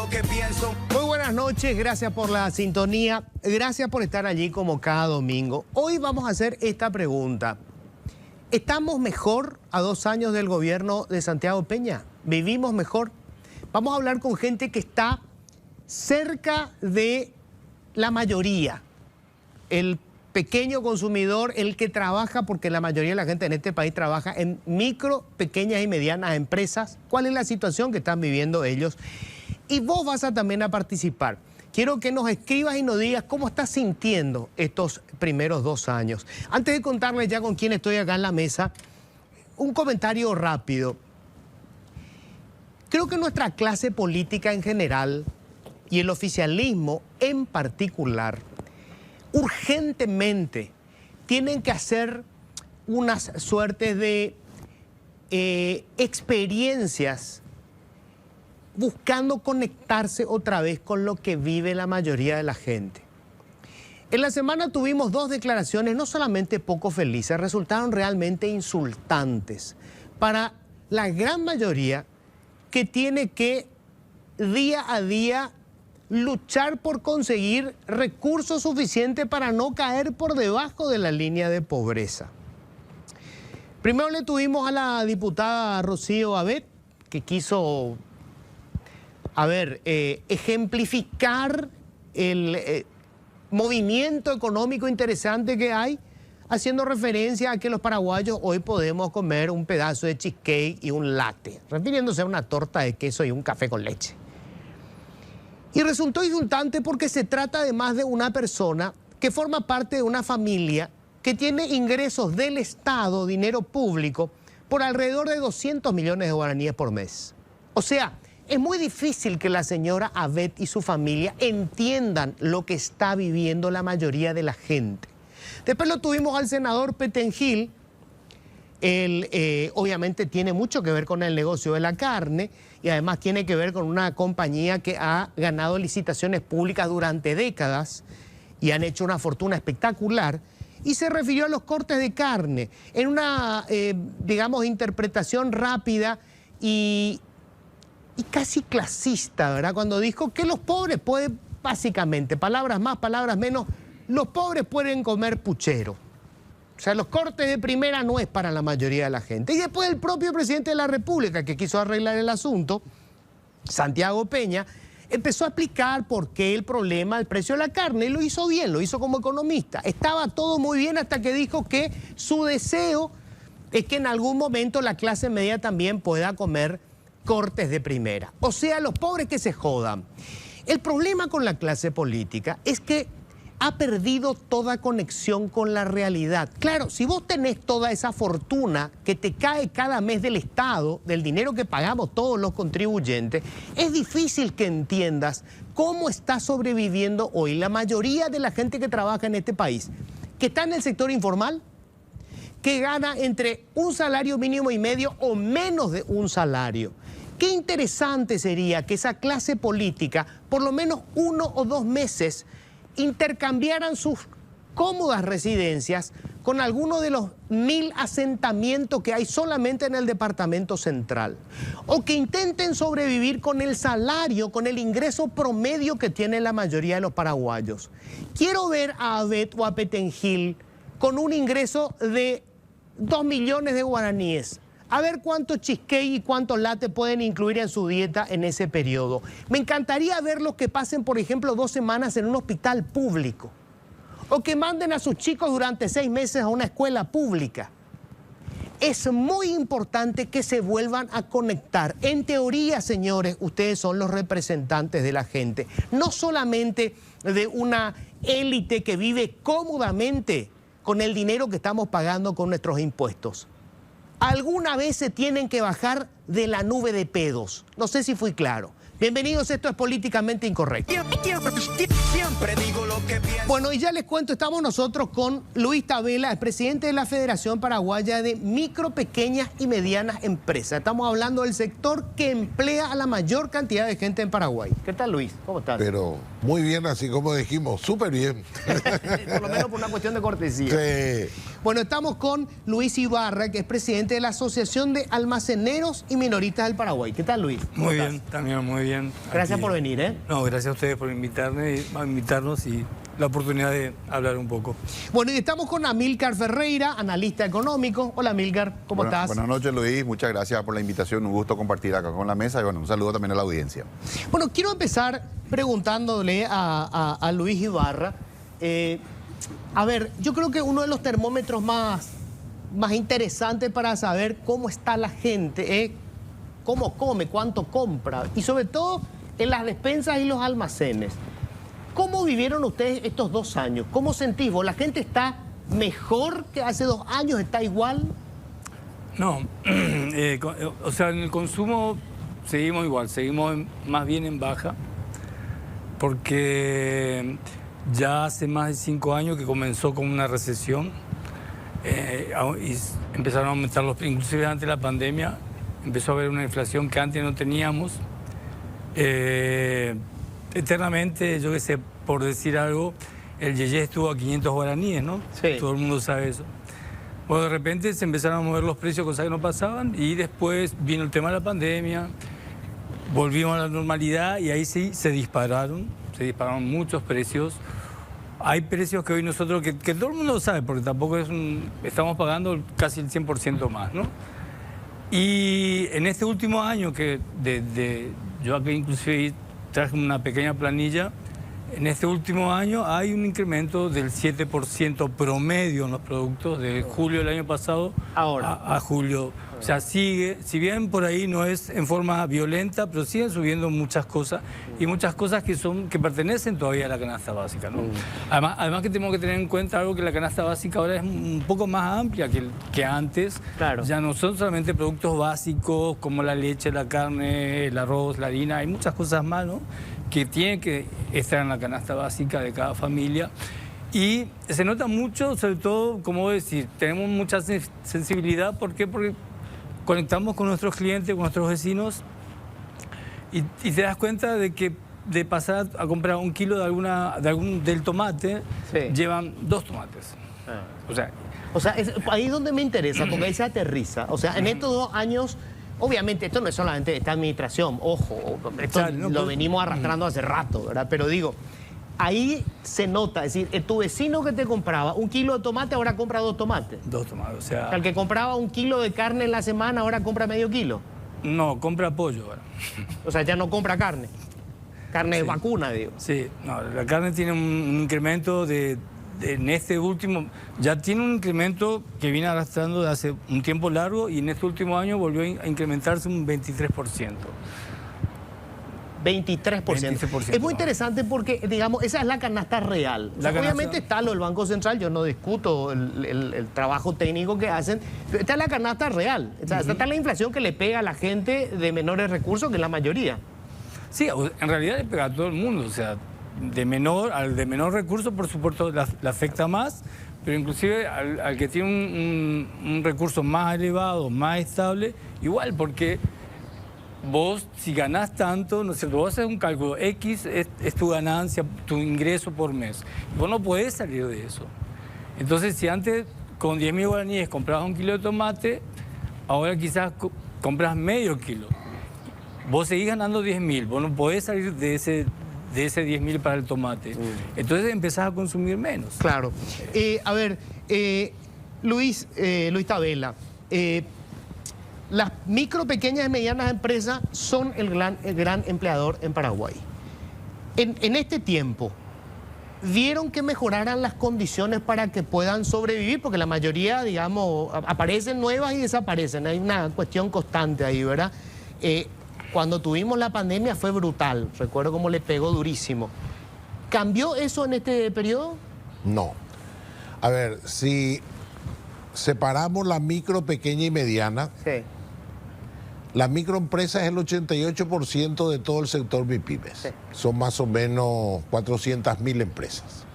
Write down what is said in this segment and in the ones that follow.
lo que pienso. Muy buenas noches, gracias por la sintonía, gracias por estar allí como cada domingo. Hoy vamos a hacer esta pregunta. ¿Estamos mejor a 2 años del gobierno de Santiago Peña? ¿Vivimos mejor? Vamos a hablar con gente que está cerca de la mayoría. El pequeño consumidor, el que trabaja, porque la mayoría de la gente en este país trabaja en micro, pequeñas y medianas empresas. ¿Cuál es la situación que están viviendo ellos? Y vos vas a también a participar. Quiero que nos escribas y nos digas cómo estás sintiendo estos primeros 2 años. Antes de contarles ya con quién estoy acá en la mesa, un comentario rápido. Creo que nuestra clase política en general y el oficialismo en particular, urgentemente tienen que hacer unas suertes de experiencias buscando conectarse otra vez con lo que vive la mayoría de la gente. En la semana tuvimos 2 declaraciones no solamente poco felices, resultaron realmente insultantes para la gran mayoría que tiene que día a día luchar por conseguir recursos suficientes para no caer por debajo de la línea de pobreza. Primero le tuvimos a la diputada Rocío Abet, que quiso ejemplificar el movimiento económico interesante que hay, haciendo referencia a que los paraguayos hoy podemos comer un pedazo de cheesecake y un latte, refiriéndose a una torta de queso y un café con leche. Y resultó insultante porque se trata además de una persona que forma parte de una familia que tiene ingresos del Estado, dinero público, por alrededor de 200 millones de guaraníes por mes. O sea, es muy difícil que la señora Abet y su familia entiendan lo que está viviendo la mayoría de la gente. Después lo tuvimos al senador Petengil. Él obviamente tiene mucho que ver con el negocio de la carne y además tiene que ver con una compañía que ha ganado licitaciones públicas durante décadas y han hecho una fortuna espectacular. Y se refirió a los cortes de carne en una, digamos, interpretación rápida y casi clasista, ¿verdad? Cuando dijo que los pobres pueden, básicamente, palabras más, palabras menos, los pobres pueden comer puchero. O sea, los cortes de primera no es para la mayoría de la gente. Y después el propio presidente de la República, que quiso arreglar el asunto, Santiago Peña, empezó a explicar por qué el problema del precio de la carne, y lo hizo bien, lo hizo como economista. Estaba todo muy bien hasta que dijo que su deseo es que en algún momento la clase media también pueda comer cortes de primera. O sea, los pobres que se jodan. El problema con la clase política es que ha perdido toda conexión con la realidad. Claro, si vos tenés toda esa fortuna que te cae cada mes del Estado, del dinero que pagamos todos los contribuyentes, es difícil que entiendas cómo está sobreviviendo hoy la mayoría de la gente que trabaja en este país, que está en el sector informal, que gana entre un salario mínimo y medio o menos de un salario. Qué interesante sería que esa clase política, por lo menos 1 o 2 meses, intercambiaran sus cómodas residencias con alguno de los 1000 asentamientos que hay solamente en el departamento central. O que intenten sobrevivir con el salario, con el ingreso promedio que tiene la mayoría de los paraguayos. Quiero ver a Abet o a Petengil con un ingreso de 2 millones de guaraníes. A ver cuántos cheesecake y cuántos latte pueden incluir en su dieta en ese periodo. Me encantaría verlos que pasen, por ejemplo, 2 semanas en un hospital público. O que manden a sus chicos durante 6 meses a una escuela pública. Es muy importante que se vuelvan a conectar. En teoría, señores, ustedes son los representantes de la gente. No solamente de una élite que vive cómodamente con el dinero que estamos pagando con nuestros impuestos. Alguna vez se tienen que bajar de la nube de pedos. No sé si fui claro. Bienvenidos, esto es Políticamente Incorrecto. Siempre digo lo que pienso. Bueno, y ya les cuento, estamos nosotros con Luis Tabela, el presidente de la Federación Paraguaya de Micro, Pequeñas y Medianas Empresas. Estamos hablando del sector que emplea a la mayor cantidad de gente en Paraguay. ¿Qué tal, Luis? ¿Cómo estás? Pero muy bien, así como dijimos, súper bien. Por lo menos por una cuestión de cortesía. Sí. Bueno, estamos con Luis Ibarra, que es presidente de la Asociación de Almaceneros y Minoristas del Paraguay. ¿Qué tal, Luis? Muy bien, también muy bien. Gracias Aquí. por venir, ¿eh? No, gracias a ustedes por invitarnos y la oportunidad de hablar un poco. Bueno, y estamos con Amílcar Ferreira, analista económico. Hola, Amílcar, ¿cómo estás? Buenas noches, Luis. Muchas gracias por la invitación. Un gusto compartir acá con la mesa y bueno, un saludo también a la audiencia. Bueno, quiero empezar preguntándole a Luis Ibarra. A ver, yo creo que uno de los termómetros más interesantes para saber cómo está la gente es cómo come, cuánto compra y sobre todo en las despensas y los almacenes. ¿Cómo vivieron ustedes estos 2 años? ¿Cómo sentís vos? ¿La gente está mejor que hace 2 años? ¿Está igual? No, o sea, en el consumo seguimos igual, seguimos más bien en baja, porque ya hace más de 5 años que comenzó con una recesión y empezaron a aumentar los precios, inclusive antes de la pandemia empezó a haber una inflación que antes no teníamos. Eternamente, yo qué sé, por decir algo, el yeye estuvo a 500 guaraníes, ¿no? Sí. Todo el mundo sabe eso. Bueno, de repente se empezaron a mover los precios, cosas que no pasaban, y después vino el tema de la pandemia, volvimos a la normalidad y ahí sí se dispararon muchos precios. Hay precios que hoy nosotros, que todo el mundo lo sabe, porque tampoco estamos pagando casi el 100% más, ¿no? Y en este último año, yo aquí inclusive traje una pequeña planilla, en este último año hay un incremento del 7% promedio en los productos de julio del año pasado a julio. O sea, sigue, si bien por ahí no es en forma violenta, pero siguen subiendo muchas cosas y muchas cosas que pertenecen todavía a la canasta básica, ¿no? Además que tenemos que tener en cuenta algo, que la canasta básica ahora es un poco más amplia que antes. Claro. Ya no son solamente productos básicos como la leche, la carne, el arroz, la harina, hay muchas cosas más, ¿no?, que tienen que estar en la canasta básica de cada familia. Y se nota mucho, sobre todo, como decir, tenemos mucha sensibilidad. ¿Por qué? Porque conectamos con nuestros clientes, con nuestros vecinos, y te das cuenta de que de pasar a comprar 1 kilo del tomate, sí, llevan 2 tomates. O sea, es ahí donde me interesa, porque ahí se aterriza. O sea, en estos 2 años, obviamente, esto no es solamente esta administración, ojo, esto Claro, no, lo venimos arrastrando hace rato, ¿verdad? Pero digo, ahí se nota, es decir, tu vecino que te compraba 1 kilo de tomate ahora compra 2 tomates. 2 tomates, o sea... El que compraba 1 kilo de carne en la semana ahora compra medio kilo. No, compra pollo ahora. O sea, ya no compra carne. Carne de vacuna, digo. Sí, no, la carne tiene un incremento en este último, ya tiene un incremento que viene arrastrando de hace un tiempo largo, y en este último año volvió a incrementarse un 23%. 23%. Es muy interesante porque, digamos, esa es la canasta real. O sea, obviamente está lo del Banco Central, yo no discuto el trabajo técnico que hacen, pero esta es la canasta real. O sea, esta es la inflación que le pega a la gente de menores recursos, que es la mayoría. Sí, en realidad le pega a todo el mundo, o sea, al de menor recurso, por supuesto, le afecta más, pero inclusive al que tiene un recurso más elevado, más estable, igual, porque vos, si ganás tanto, ¿no es cierto?, vos haces un cálculo, X es tu ganancia, tu ingreso por mes, y vos no podés salir de eso. Entonces, si antes con 10.000 guaraníes comprabas 1 kilo de tomate, ahora quizás compras medio kilo. Vos seguís ganando 10.000, vos no podés salir de ese 10.000 para el tomate. Entonces empezás a consumir menos. Claro. A ver, Luis Tabela, las micro, pequeñas y medianas empresas son el gran empleador en Paraguay. En este tiempo, ¿vieron que mejoraran las condiciones para que puedan sobrevivir? Porque la mayoría, digamos, aparecen nuevas y desaparecen. Hay una cuestión constante ahí, ¿verdad? Cuando tuvimos la pandemia fue brutal. Recuerdo cómo le pegó durísimo. ¿Cambió eso en este periodo? No. A ver, si separamos la micro, pequeña y mediana, Sí. la microempresa es el 88% de todo el sector MIPYMES. Sí. Son más o menos 400.000 empresas.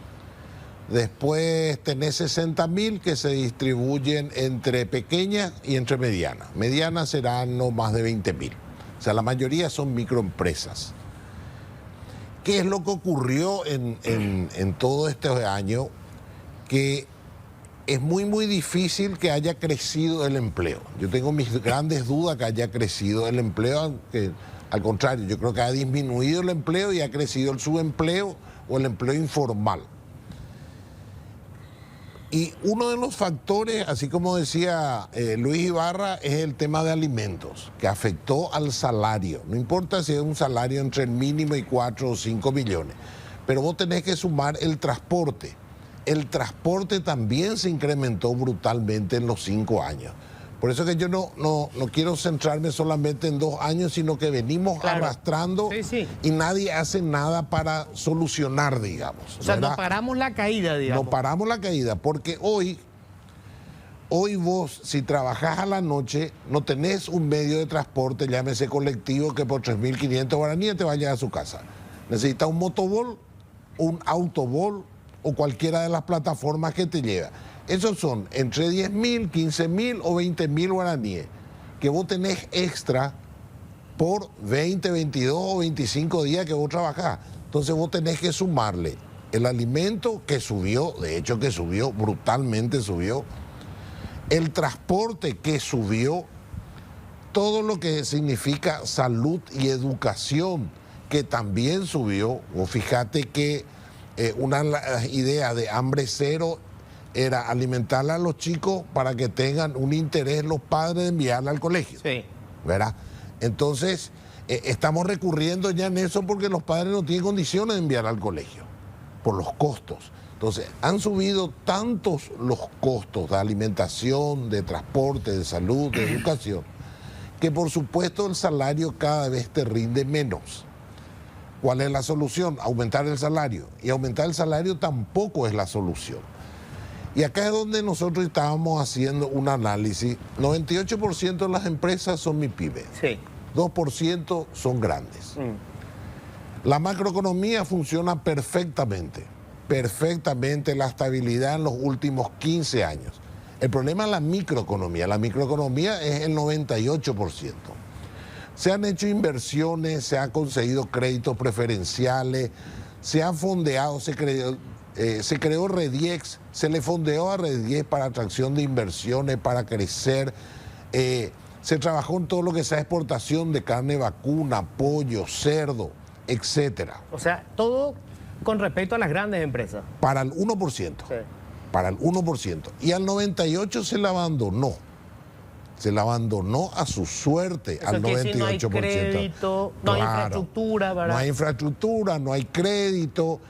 Después tenés 60.000 que se distribuyen entre pequeñas y entre medianas. Medianas serán no más de 20.000. O sea, la mayoría son microempresas. ¿Qué es lo que ocurrió en todo este año? Que es muy difícil que haya crecido el empleo. Yo tengo mis grandes dudas que haya crecido el empleo, aunque al contrario, yo creo que ha disminuido el empleo y ha crecido el subempleo o el empleo informal. Y uno de los factores, así como decía Luis Ibarra, es el tema de alimentos, que afectó al salario. No importa si es un salario entre el mínimo y 4 o 5 millones, pero vos tenés que sumar el transporte. El transporte también se incrementó brutalmente en los 5 años. Por eso que yo no quiero centrarme solamente en 2 años, sino que venimos arrastrando y nadie hace nada para solucionar, digamos. O sea, ¿verdad? no paramos la caída, digamos. No paramos la caída, porque hoy vos, si trabajás a la noche, no tenés un medio de transporte, llámese colectivo, que por 3.500 guaraníes te vaya a su casa. Necesitas un motobol, un autobol o cualquiera de las plataformas que te lleva. Esos son entre 10.000, 15.000 o 20.000 guaraníes que vos tenés extra por 20, 22 o 25 días que vos trabajás. Entonces vos tenés que sumarle el alimento que subió, de hecho que subió, brutalmente subió, el transporte que subió, todo lo que significa salud y educación que también subió. Vos fíjate que una de las ideas de hambre cero era alimentarle a los chicos para que tengan un interés los padres de enviarla al colegio. Sí. ¿Verdad? Entonces, estamos recurriendo ya en eso porque los padres no tienen condiciones de enviar al colegio, por los costos. Entonces, han subido tantos los costos de alimentación, de transporte, de salud, de educación, que por supuesto el salario cada vez te rinde menos. ¿Cuál es la solución? Aumentar el salario. Y aumentar el salario tampoco es la solución. Y acá es donde nosotros estábamos haciendo un análisis. 98% de las empresas son MIPYME. Sí. 2% son grandes. La macroeconomía funciona perfectamente. Perfectamente la estabilidad en los últimos 15 años. El problema es la microeconomía. La microeconomía es el 98%. Se han hecho inversiones, se han conseguido créditos preferenciales, se han fondeado, se creó Rediex, se le fondeó a Rediex para atracción de inversiones, para crecer. Se trabajó en todo lo que sea exportación de carne vacuna, pollo, cerdo, etcétera. O sea, todo con respecto a las grandes empresas. Para el 1%. Sí. Para el 1%. Y al 98% se le abandonó. Se le abandonó a su suerte. Eso al 98%. Si no hay crédito, no hay infraestructura, ¿verdad? No hay infraestructura, no hay crédito.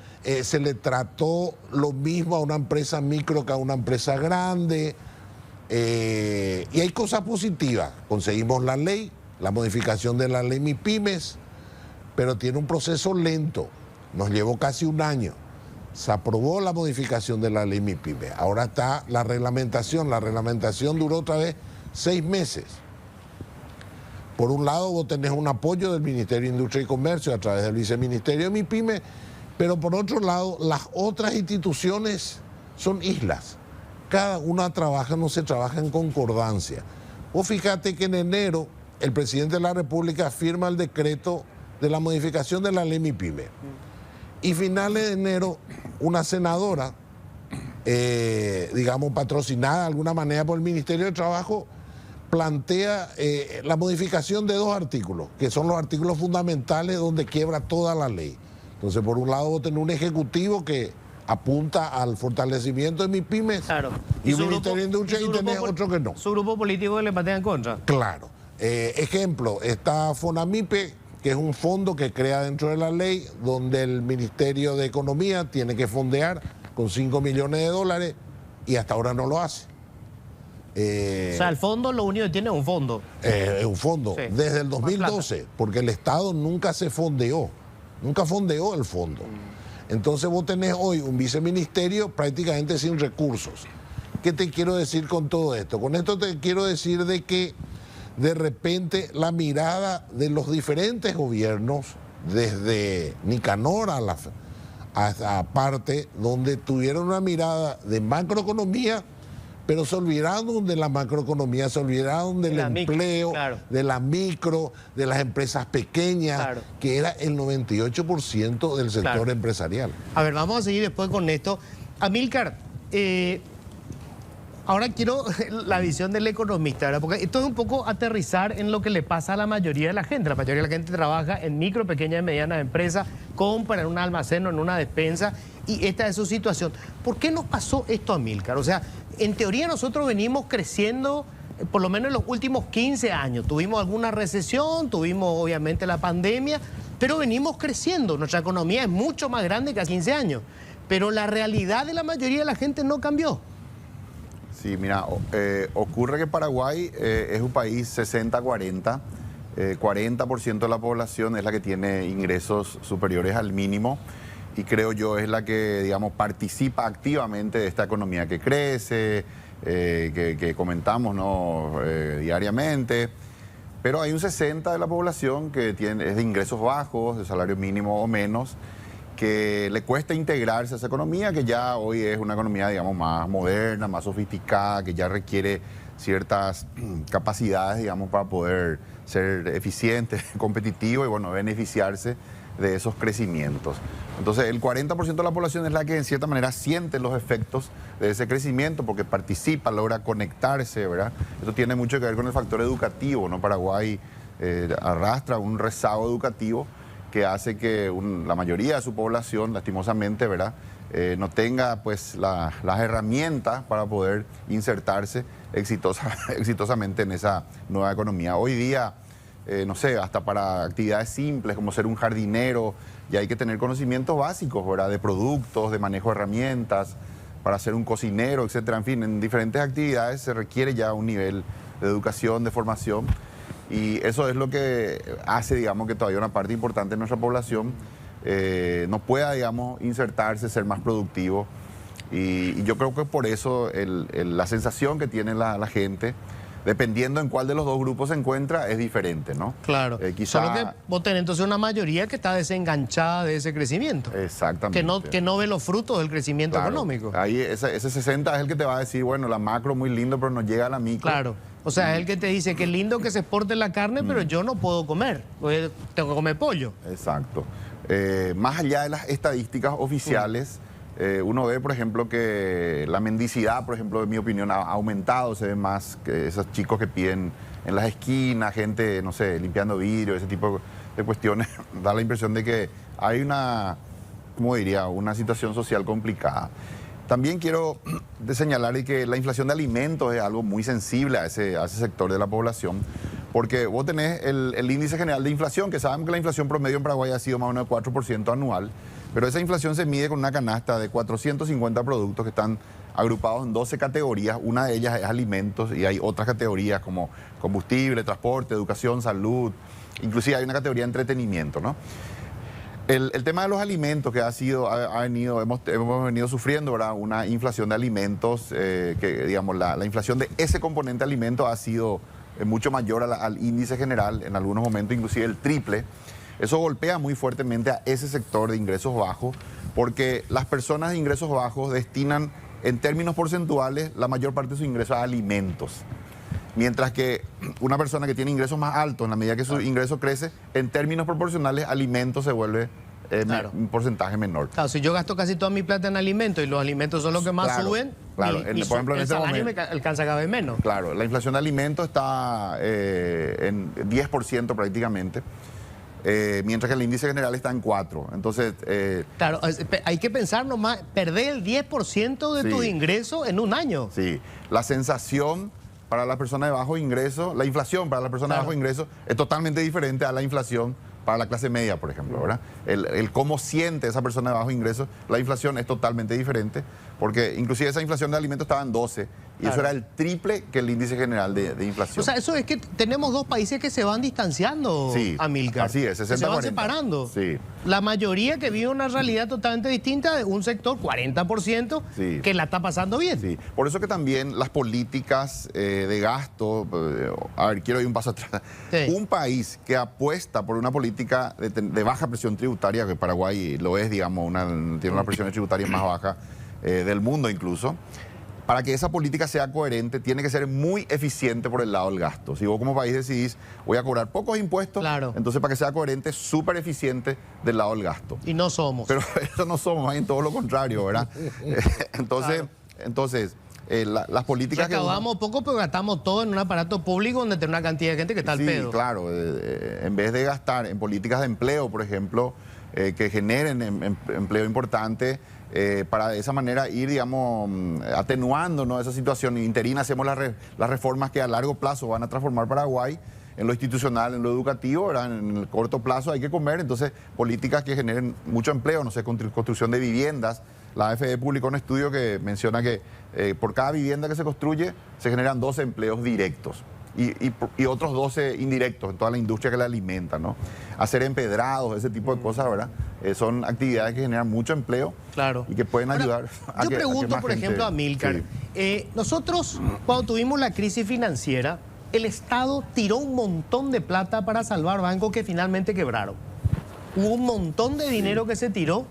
Se le trató lo mismo a una empresa micro que a una empresa grande. Y hay cosas positivas. Conseguimos la ley, la modificación de la ley MIPYMES, pero tiene un proceso lento. Nos llevó casi un año. Se aprobó la modificación de la ley MIPYMES. Ahora está la reglamentación. La reglamentación duró otra vez 6 meses. Por un lado, vos tenés un apoyo del Ministerio de Industria y Comercio a través del Viceministerio de MIPYME, pero por otro lado, las otras instituciones son islas. Cada una trabaja, no se trabaja en concordancia. Vos fíjate que en enero el presidente de la República firma el decreto de la modificación de la ley MIPYME. Y finales de enero, una senadora, digamos, patrocinada de alguna manera por el Ministerio de Trabajo, plantea la modificación de 2 artículos, que son los artículos fundamentales donde quiebra toda la ley. Entonces, por un lado, vos tenés un ejecutivo que apunta al fortalecimiento de MIPYMES, claro. y un Ministerio de Industria, y tenés otro que no. Su grupo político que le patea en contra. Claro. Ejemplo, está FONAMIPE, que es un fondo que crea dentro de la ley, donde el Ministerio de Economía tiene que fondear con $5 millones y hasta ahora no lo hace. O sea, el fondo lo único que tiene es un fondo. Es un fondo, Sí. desde el 2012, porque el Estado nunca se fondeó, nunca fondeó el fondo. Entonces vos tenés hoy un viceministerio prácticamente sin recursos. ¿Qué te quiero decir con todo esto? Con esto te quiero decir de que de repente la mirada de los diferentes gobiernos, desde Nicanor a esta parte, donde tuvieron una mirada de macroeconomía, pero se olvidaron de la macroeconomía, se olvidaron del empleo, claro, de la micro, de las empresas pequeñas, claro, que era el 98% del sector claro empresarial. A ver, vamos a seguir después con esto. Amílcar, Ahora quiero la visión del economista, ¿verdad? Porque esto es un poco aterrizar en lo que le pasa a la mayoría de la gente. La mayoría de la gente trabaja en micro, pequeñas y medianas empresas, compra en un almacén o en una despensa, y esta es su situación. ¿Por qué nos pasó esto, Amílcar? O sea, en teoría nosotros venimos creciendo, por lo menos en los últimos 15 años. Tuvimos alguna recesión, tuvimos obviamente la pandemia, pero venimos creciendo. Nuestra economía es mucho más grande que hace 15 años, pero la realidad de la mayoría de la gente no cambió. Sí, mira, ocurre que Paraguay es un país 60-40. 40% de la población es la que tiene ingresos superiores al mínimo y creo yo es la que, digamos, participa activamente de esta economía que crece, que comentamos, ¿no? Diariamente. Pero hay un 60% de la población que es de ingresos bajos, de salario mínimo o menos, que le cuesta integrarse a esa economía, que ya hoy es una economía, digamos, más moderna, más sofisticada, que ya requiere ciertas capacidades, digamos, para poder ser eficiente, competitivo y, bueno, beneficiarse de esos crecimientos. Entonces, el 40% de la población es la que, en cierta manera, siente los efectos de ese crecimiento porque participa, logra conectarse, ¿verdad? Esto tiene mucho que ver con el factor educativo, ¿no? Paraguay arrastra un rezago educativo que hace que la mayoría de su población, lastimosamente, ¿verdad? No tenga pues las herramientas para poder insertarse exitosamente en esa nueva economía. Hoy día, no sé, hasta para actividades simples como ser un jardinero, ya hay que tener conocimientos básicos, ¿verdad? De productos, de manejo de herramientas, para ser un cocinero, etcétera. En fin, en diferentes actividades se requiere ya un nivel de educación, de formación. Y eso es lo que hace, digamos, que todavía una parte importante de nuestra población no pueda, digamos, insertarse, ser más productivo. Y yo creo que por eso la sensación que tiene la gente, dependiendo en cuál de los dos grupos se encuentra, es diferente, ¿no? Claro. Solo que vos tenés entonces una mayoría que está desenganchada de ese crecimiento. Exactamente. Que no ve los frutos del crecimiento económico. Ahí ese 60 es el que te va a decir, bueno, la macro muy lindo, pero no llega a la micro. Claro. O sea, es el que te dice que lindo que se exporte la carne, pero yo no puedo comer. Tengo que comer pollo. Exacto. Más allá de las estadísticas oficiales, uno ve, por ejemplo, que la mendicidad, por ejemplo, en mi opinión, ha aumentado. Se ve más que esos chicos que piden en las esquinas, gente, no sé, limpiando vidrio, ese tipo de cuestiones. Da la impresión de que hay una, ¿cómo diría?, una situación social complicada. También quiero señalar que la inflación de alimentos es algo muy sensible a ese sector de la población, porque vos tenés el índice general de inflación, que sabemos que la inflación promedio en Paraguay ha sido más o menos 4% anual, pero esa inflación se mide con una canasta de 450 productos que están agrupados en 12 categorías. Una de ellas es alimentos y hay otras categorías como combustible, transporte, educación, salud, inclusive hay una categoría de entretenimiento, ¿no? El tema de los alimentos que hemos venido sufriendo, ¿verdad? Una inflación de alimentos, que digamos la inflación de ese componente de alimentos ha sido mucho mayor al índice general, en algunos momentos inclusive el triple. Eso golpea muy fuertemente a ese sector de ingresos bajos, porque las personas de ingresos bajos destinan en términos porcentuales la mayor parte de su ingreso a alimentos. Mientras que una persona que tiene ingresos más altos, en la medida que su ingreso crece, en términos proporcionales, alimentos se vuelve un porcentaje menor. Claro, si yo gasto casi toda mi plata en alimentos y los alimentos son los que más suben, claro. y Por ejemplo, en el ese salario momento, me alcanza cada vez menos. Claro, la inflación de alimentos está en 10% prácticamente, mientras que el índice general está en 4%. Entonces, claro, hay que pensar nomás, perder el 10% de tus ingresos en un año. Sí, la sensación para las personas de bajo ingreso, la inflación para las personas de bajo ingreso es totalmente diferente a la inflación para la clase media, por ejemplo, ¿verdad? El cómo siente esa persona de bajo ingreso, la inflación es totalmente diferente, porque inclusive esa inflación de alimentos estaba en 12, y eso era el triple que el índice general de inflación. O sea, eso es que tenemos dos países que se van distanciando, Amílcar. Así es, 60-40. Se van separando. Sí. La mayoría que vive una realidad totalmente distinta de un sector, 40%, que la está pasando bien. Sí. Por eso que también las políticas de gasto, a ver, quiero ir un paso atrás. Sí. Un país que apuesta por una política de baja presión tributaria, que Paraguay lo es, digamos, tiene una presión tributaria más baja del mundo incluso. Para que esa política sea coherente, tiene que ser muy eficiente por el lado del gasto. Si vos como país decidís, voy a cobrar pocos impuestos, entonces para que sea coherente, súper eficiente del lado del gasto. Y no somos. Pero eso no somos, más bien todo lo contrario, ¿verdad? Entonces, las políticas que... Recaudamos poco, pero gastamos todo en un aparato público donde tiene una cantidad de gente que está al Sí, pedo. claro. En vez de gastar en políticas de empleo, por ejemplo, que generen empleo importante, para de esa manera ir, digamos, atenuando, ¿no?, esa situación interina, hacemos las reformas que a largo plazo van a transformar Paraguay en lo institucional, en lo educativo, ¿verdad? En el corto plazo hay que comer, entonces políticas que generen mucho empleo, no sé, construcción de viviendas. La AFD publicó un estudio que menciona que por cada vivienda que se construye se generan 12 empleos directos y otros 12 indirectos en toda la industria que la alimenta, ¿no? Hacer empedrados, ese tipo de cosas, ¿verdad? Son actividades que generan mucho empleo, claro, y que pueden ayudar a yo pregunto, por ejemplo, a Amílcar, sí. Nosotros, cuando tuvimos la crisis financiera, el Estado tiró un montón de plata para salvar bancos que finalmente quebraron. Hubo un montón de dinero que se tiró,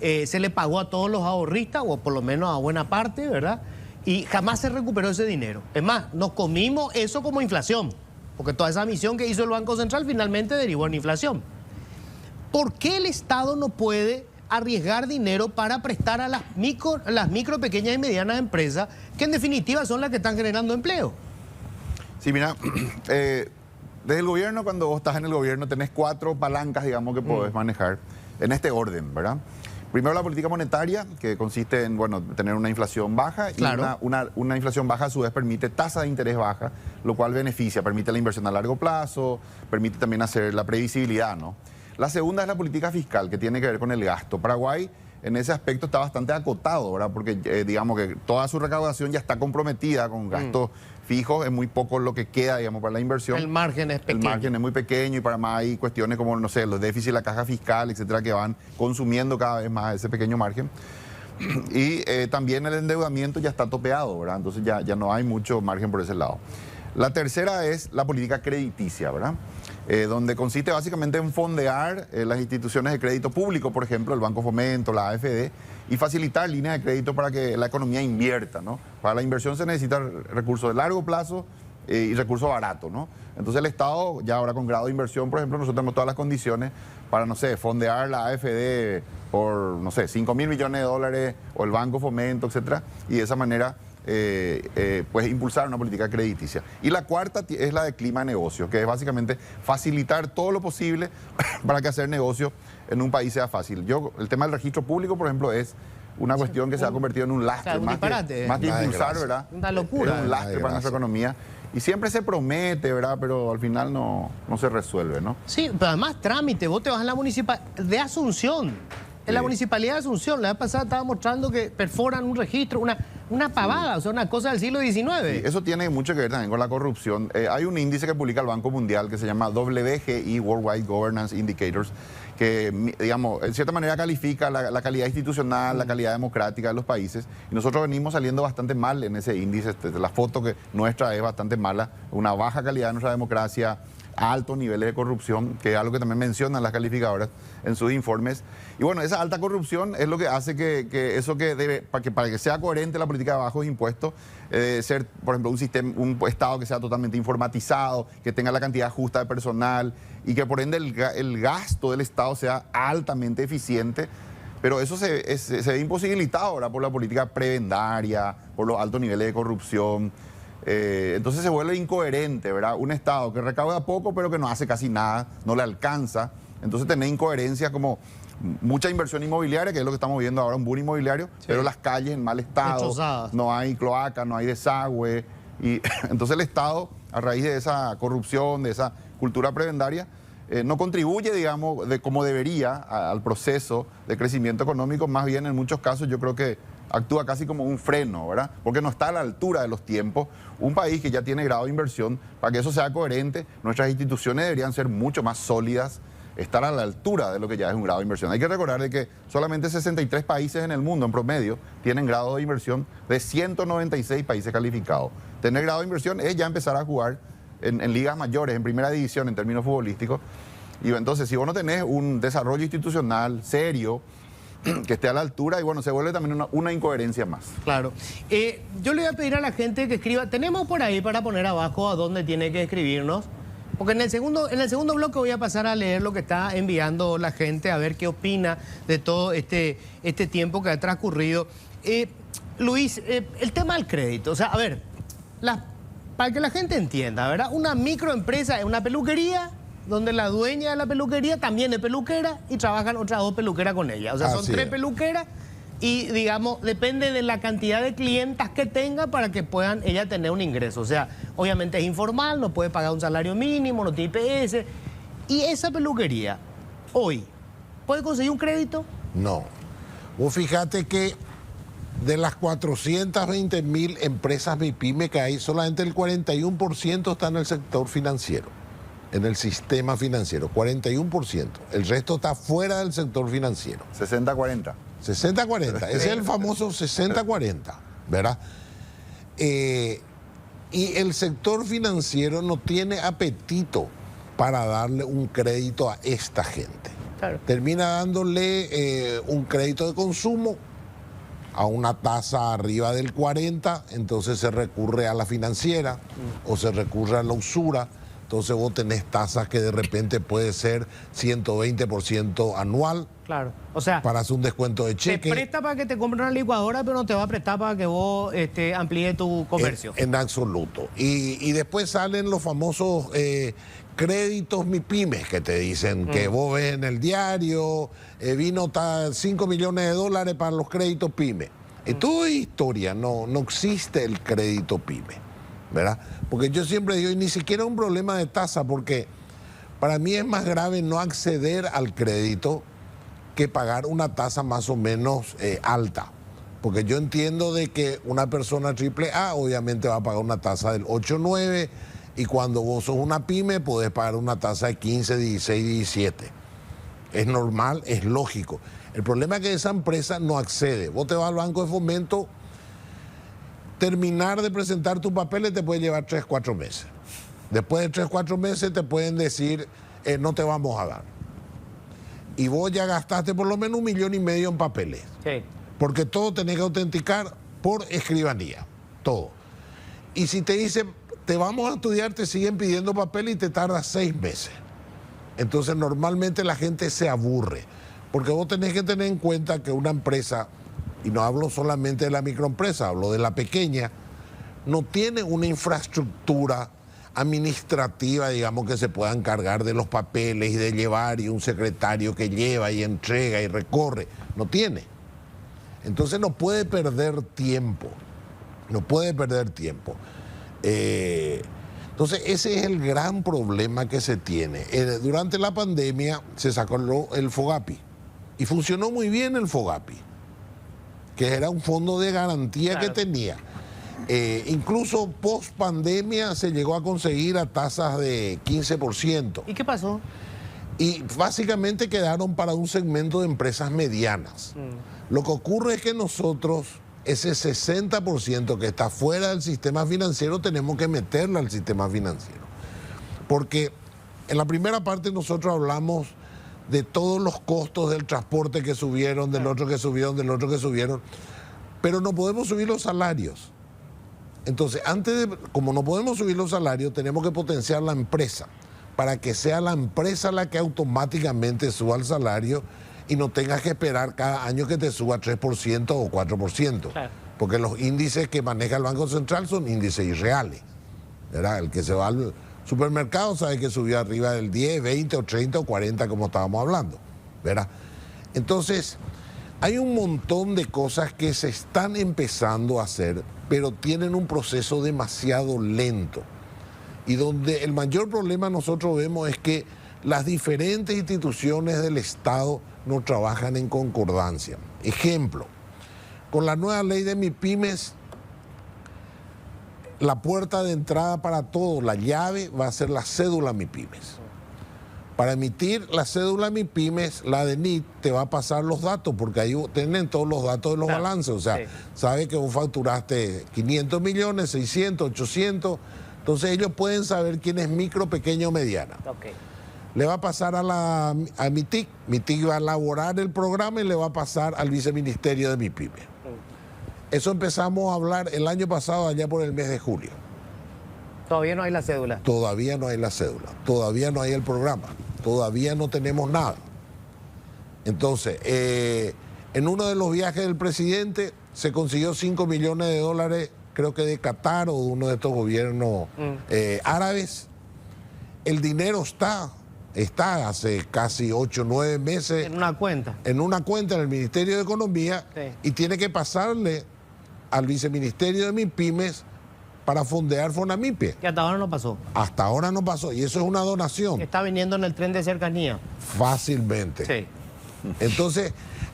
se le pagó a todos los ahorristas, o por lo menos a buena parte, ¿verdad? Y jamás se recuperó ese dinero. Es más, nos comimos eso como inflación, porque toda esa misión que hizo el Banco Central finalmente derivó en inflación. ¿Por qué el Estado no puede arriesgar dinero para prestar a las micro, pequeñas y medianas empresas, que en definitiva son las que están generando empleo? Sí, mira, desde el gobierno, cuando vos estás en el gobierno, tenés 4 palancas, digamos, que podés manejar en este orden, ¿verdad? Primero, la política monetaria, que consiste en, bueno, tener una inflación baja, claro, y una inflación baja a su vez permite tasa de interés baja, lo cual beneficia, permite la inversión a largo plazo, permite también hacer la previsibilidad, ¿no? La segunda es la política fiscal, que tiene que ver con el gasto. Paraguay en ese aspecto está bastante acotado, ¿verdad? Porque digamos que toda su recaudación ya está comprometida con gastos fijos, es muy poco lo que queda, digamos, para la inversión. El margen es pequeño. El margen es muy pequeño, y para más hay cuestiones como, no sé, los déficits de la caja fiscal, etcétera, que van consumiendo cada vez más ese pequeño margen. Y también el endeudamiento ya está topeado, ¿verdad? Entonces ya no hay mucho margen por ese lado. La tercera es la política crediticia, ¿verdad? Donde consiste básicamente en fondear las instituciones de crédito público, por ejemplo, el Banco Fomento, la AFD, y facilitar líneas de crédito para que la economía invierta, ¿no? Para la inversión se necesitan recursos de largo plazo y recursos baratos, ¿no? Entonces el Estado, ya ahora con grado de inversión, por ejemplo, nosotros tenemos todas las condiciones para, no sé, fondear la AFD por, no sé, 5.000 millones de dólares, o el Banco Fomento, etcétera, y de esa manera pues impulsar una política crediticia. Y la cuarta es la de clima de negocio, que es básicamente facilitar todo lo posible para que hacer negocio en un país sea fácil. El tema del registro público, por ejemplo, es una cuestión que se ha convertido en un lastre, o sea, más que impulsar, ¿verdad? Una locura. Es un lastre para nuestra economía. Y siempre se promete, ¿verdad? Pero al final no se resuelve, ¿no? Sí, pero además trámite, vos te vas a la municipalidad de Asunción. En la municipalidad de Asunción, la vez pasada estaba mostrando que perforan un registro, una pavada, o sea, una cosa del siglo XIX. Sí, eso tiene mucho que ver también con la corrupción. Hay un índice que publica el Banco Mundial que se llama WGI, Worldwide Governance Indicators, que, digamos, en cierta manera califica la calidad institucional, la calidad democrática de los países. Y nosotros venimos saliendo bastante mal en ese índice. La foto nuestra es bastante mala, una baja calidad de nuestra democracia, altos niveles de corrupción, que es algo que también mencionan las calificadoras en sus informes. Y bueno, esa alta corrupción es lo que hace que eso que debe, para que sea coherente la política de bajos impuestos, ser, por ejemplo, un Estado que sea totalmente informatizado, que tenga la cantidad justa de personal, y que por ende el gasto del Estado sea altamente eficiente. Pero eso se ve imposibilitado ahora por la política prebendaria, por los altos niveles de corrupción. Entonces se vuelve incoherente, ¿verdad? Un Estado que recauda poco pero que no hace casi nada, no le alcanza. Entonces tenés incoherencias como mucha inversión inmobiliaria, que es lo que estamos viendo ahora, un boom inmobiliario, sí, pero las calles en mal estado, no hay cloaca, no hay desagüe. Y entonces el Estado, a raíz de esa corrupción, de esa cultura prebendaria, no contribuye, digamos, como debería al proceso de crecimiento económico. Más bien, en muchos casos, yo creo que actúa casi como un freno, ¿verdad? Porque no está a la altura de los tiempos. Un país que ya tiene grado de inversión, para que eso sea coherente, nuestras instituciones deberían ser mucho más sólidas, estar a la altura de lo que ya es un grado de inversión. Hay que recordar de que solamente 63 países en el mundo, en promedio, tienen grado de inversión de 196 países calificados. Tener grado de inversión es ya empezar a jugar en ligas mayores, en primera división, en términos futbolísticos. Y entonces, si vos no tenés un desarrollo institucional serio, que esté a la altura, y bueno, se vuelve también una incoherencia más. Claro. Yo le voy a pedir a la gente que escriba, tenemos por ahí para poner abajo a dónde tiene que escribirnos, porque en el segundo bloque voy a pasar a leer lo que está enviando la gente, a ver qué opina de todo este tiempo que ha transcurrido. Luis, el tema del crédito, o sea, a ver, para que la gente entienda, ¿verdad? Una microempresa es una peluquería donde la dueña de la peluquería también es peluquera y trabajan otras 2 peluqueras con ella. O sea, son Así 3 es. peluqueras y, digamos, depende de la cantidad de clientas que tenga para que puedan ella tener un ingreso. O sea, obviamente es informal, no puede pagar un salario mínimo, no tiene IPS. Y esa peluquería, hoy, ¿puede conseguir un crédito? No. Vos fíjate que de las 420.000 empresas MIPYME que hay, solamente el 41% está en el sector financiero, en el sistema financiero, 41%. El resto está fuera del sector financiero. 60-40. 60-40, ese es el famoso 60-40, ¿verdad? Y el sector financiero no tiene apetito para darle un crédito a esta gente. Claro. Termina dándole un crédito de consumo a una tasa arriba del 40, entonces se recurre a la financiera o se recurre a la usura. Entonces vos tenés tasas que de repente puede ser 120% anual. Claro. O sea, Para hacer un descuento de te cheque. presta para que te compre una licuadora, pero no te va a prestar para que vos amplíes tu comercio. En absoluto. Y después salen los famosos créditos MIPYMES que te dicen que vos ves en el diario, vino 5 millones de dólares para los créditos PYME. Todo es historia, no existe el crédito PYME, ¿verdad? Porque yo siempre digo, y ni siquiera un problema de tasa, porque para mí es más grave no acceder al crédito que pagar una tasa más o menos alta. Porque yo entiendo de que una persona AAA obviamente va a pagar una tasa del 8 o 9, y cuando vos sos una pyme podés pagar una tasa de 15, 16, 17. Es normal, es lógico. El problema es que esa empresa no accede. Vos te vas al Banco de Fomento, terminar de presentar tus papeles te puede llevar 3, 4 meses. Después de 3, 4 meses te pueden decir, no te vamos a dar. Y vos ya gastaste por lo menos 1,5 millones en papeles. Sí. Porque todo tenés que autenticar por escribanía, todo. Y si te dicen, te vamos a estudiar, te siguen pidiendo papel y te tarda 6 meses. Entonces normalmente la gente se aburre, porque vos tenés que tener en cuenta que una empresa, y no hablo solamente de la microempresa, hablo de la pequeña, no tiene una infraestructura administrativa, digamos, que se pueda encargar de los papeles y de llevar, y un secretario que lleva y entrega y recorre, no tiene. Entonces no puede perder tiempo, no puede perder tiempo. Entonces ese es el gran problema que se tiene. Durante la pandemia se sacó el FOGAPI y funcionó muy bien el FOGAPI, que era un fondo de garantía que tenía. Incluso post pandemia se llegó a conseguir a tasas de 15%. ¿Y qué pasó? Y básicamente quedaron para un segmento de empresas medianas. Lo que ocurre es que nosotros, ese 60% que está fuera del sistema financiero, tenemos que meterlo al sistema financiero. Porque en la primera parte nosotros hablamos de todos los costos del transporte que subieron, del otro que subieron, del otro que subieron, pero no podemos subir los salarios. Entonces, como no podemos subir los salarios, tenemos que potenciar la empresa para que sea la empresa la que automáticamente suba el salario y no tengas que esperar cada año que te suba 3% o 4%. Claro. Porque los índices que maneja el Banco Central son índices irreales, ¿verdad? El que se va al supermercado sabe que subió arriba del 10, 20 o 30 o 40 como estábamos hablando, ¿verdad? Entonces, hay un montón de cosas que se están empezando a hacer, pero tienen un proceso demasiado lento. Y donde el mayor problema nosotros vemos es que las diferentes instituciones del Estado no trabajan en concordancia. Ejemplo, con la nueva ley de MIPYMES, la puerta de entrada para todo, la llave, va a ser la cédula MIPYMES. Para emitir la cédula MIPYMES, la DENIT te va a pasar los datos, porque ahí tienen todos los datos de los balances. O sea, sabe que vos facturaste 500 millones, 600, 800. Entonces ellos pueden saber quién es micro, pequeño o mediana. Okay. Le va a pasar a MITIC. MITIC va a elaborar el programa y le va a pasar al viceministerio de MIPYME. Eso empezamos a hablar el año pasado, allá por el mes de julio. Todavía no hay la cédula. Todavía no hay la cédula, todavía no hay el programa, todavía no tenemos nada. Entonces, en uno de los viajes del presidente, se consiguió 5 millones de dólares, creo que de Qatar o de uno de estos gobiernos árabes. El dinero está hace casi 8 o 9 meses En una cuenta. en una cuenta en el Ministerio de Economía, Sí. y tiene que pasarle al viceministerio de MIPYMES para fondear FONAMIPE. Que hasta ahora no pasó. Hasta ahora no pasó, y eso es una donación, Está viniendo en el tren de cercanía. fácilmente. Sí. Entonces,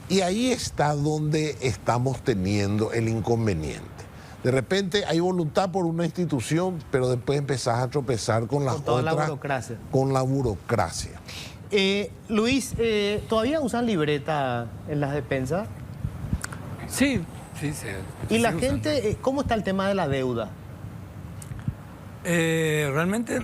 y ahí está donde estamos teniendo el inconveniente. De repente hay voluntad por una institución, pero después empezás a tropezar con las Con toda la otras, burocracia. con la burocracia. Luis, ¿todavía usan libreta en las despensas? Sí, sí. Y la sí usan. gente, ¿cómo está el tema de la deuda? Realmente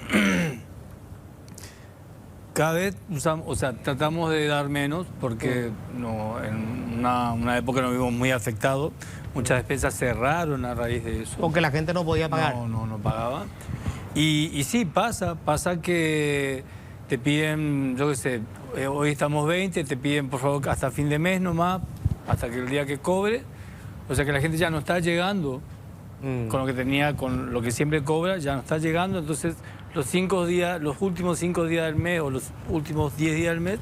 cada vez usamos, o sea, tratamos de dar menos porque no, en una época nos vimos muy afectados. Muchas despensas cerraron a raíz de eso. Porque la gente no podía pagar. No pagaba. Y sí, pasa que te piden, yo qué sé, hoy estamos 20, te piden por favor hasta fin de mes nomás, hasta que el día que cobre. O sea que la gente ya no está llegando con lo que tenía, con lo que siempre cobra, ya no está llegando. Entonces los últimos 5 días del mes o los últimos 10 días del mes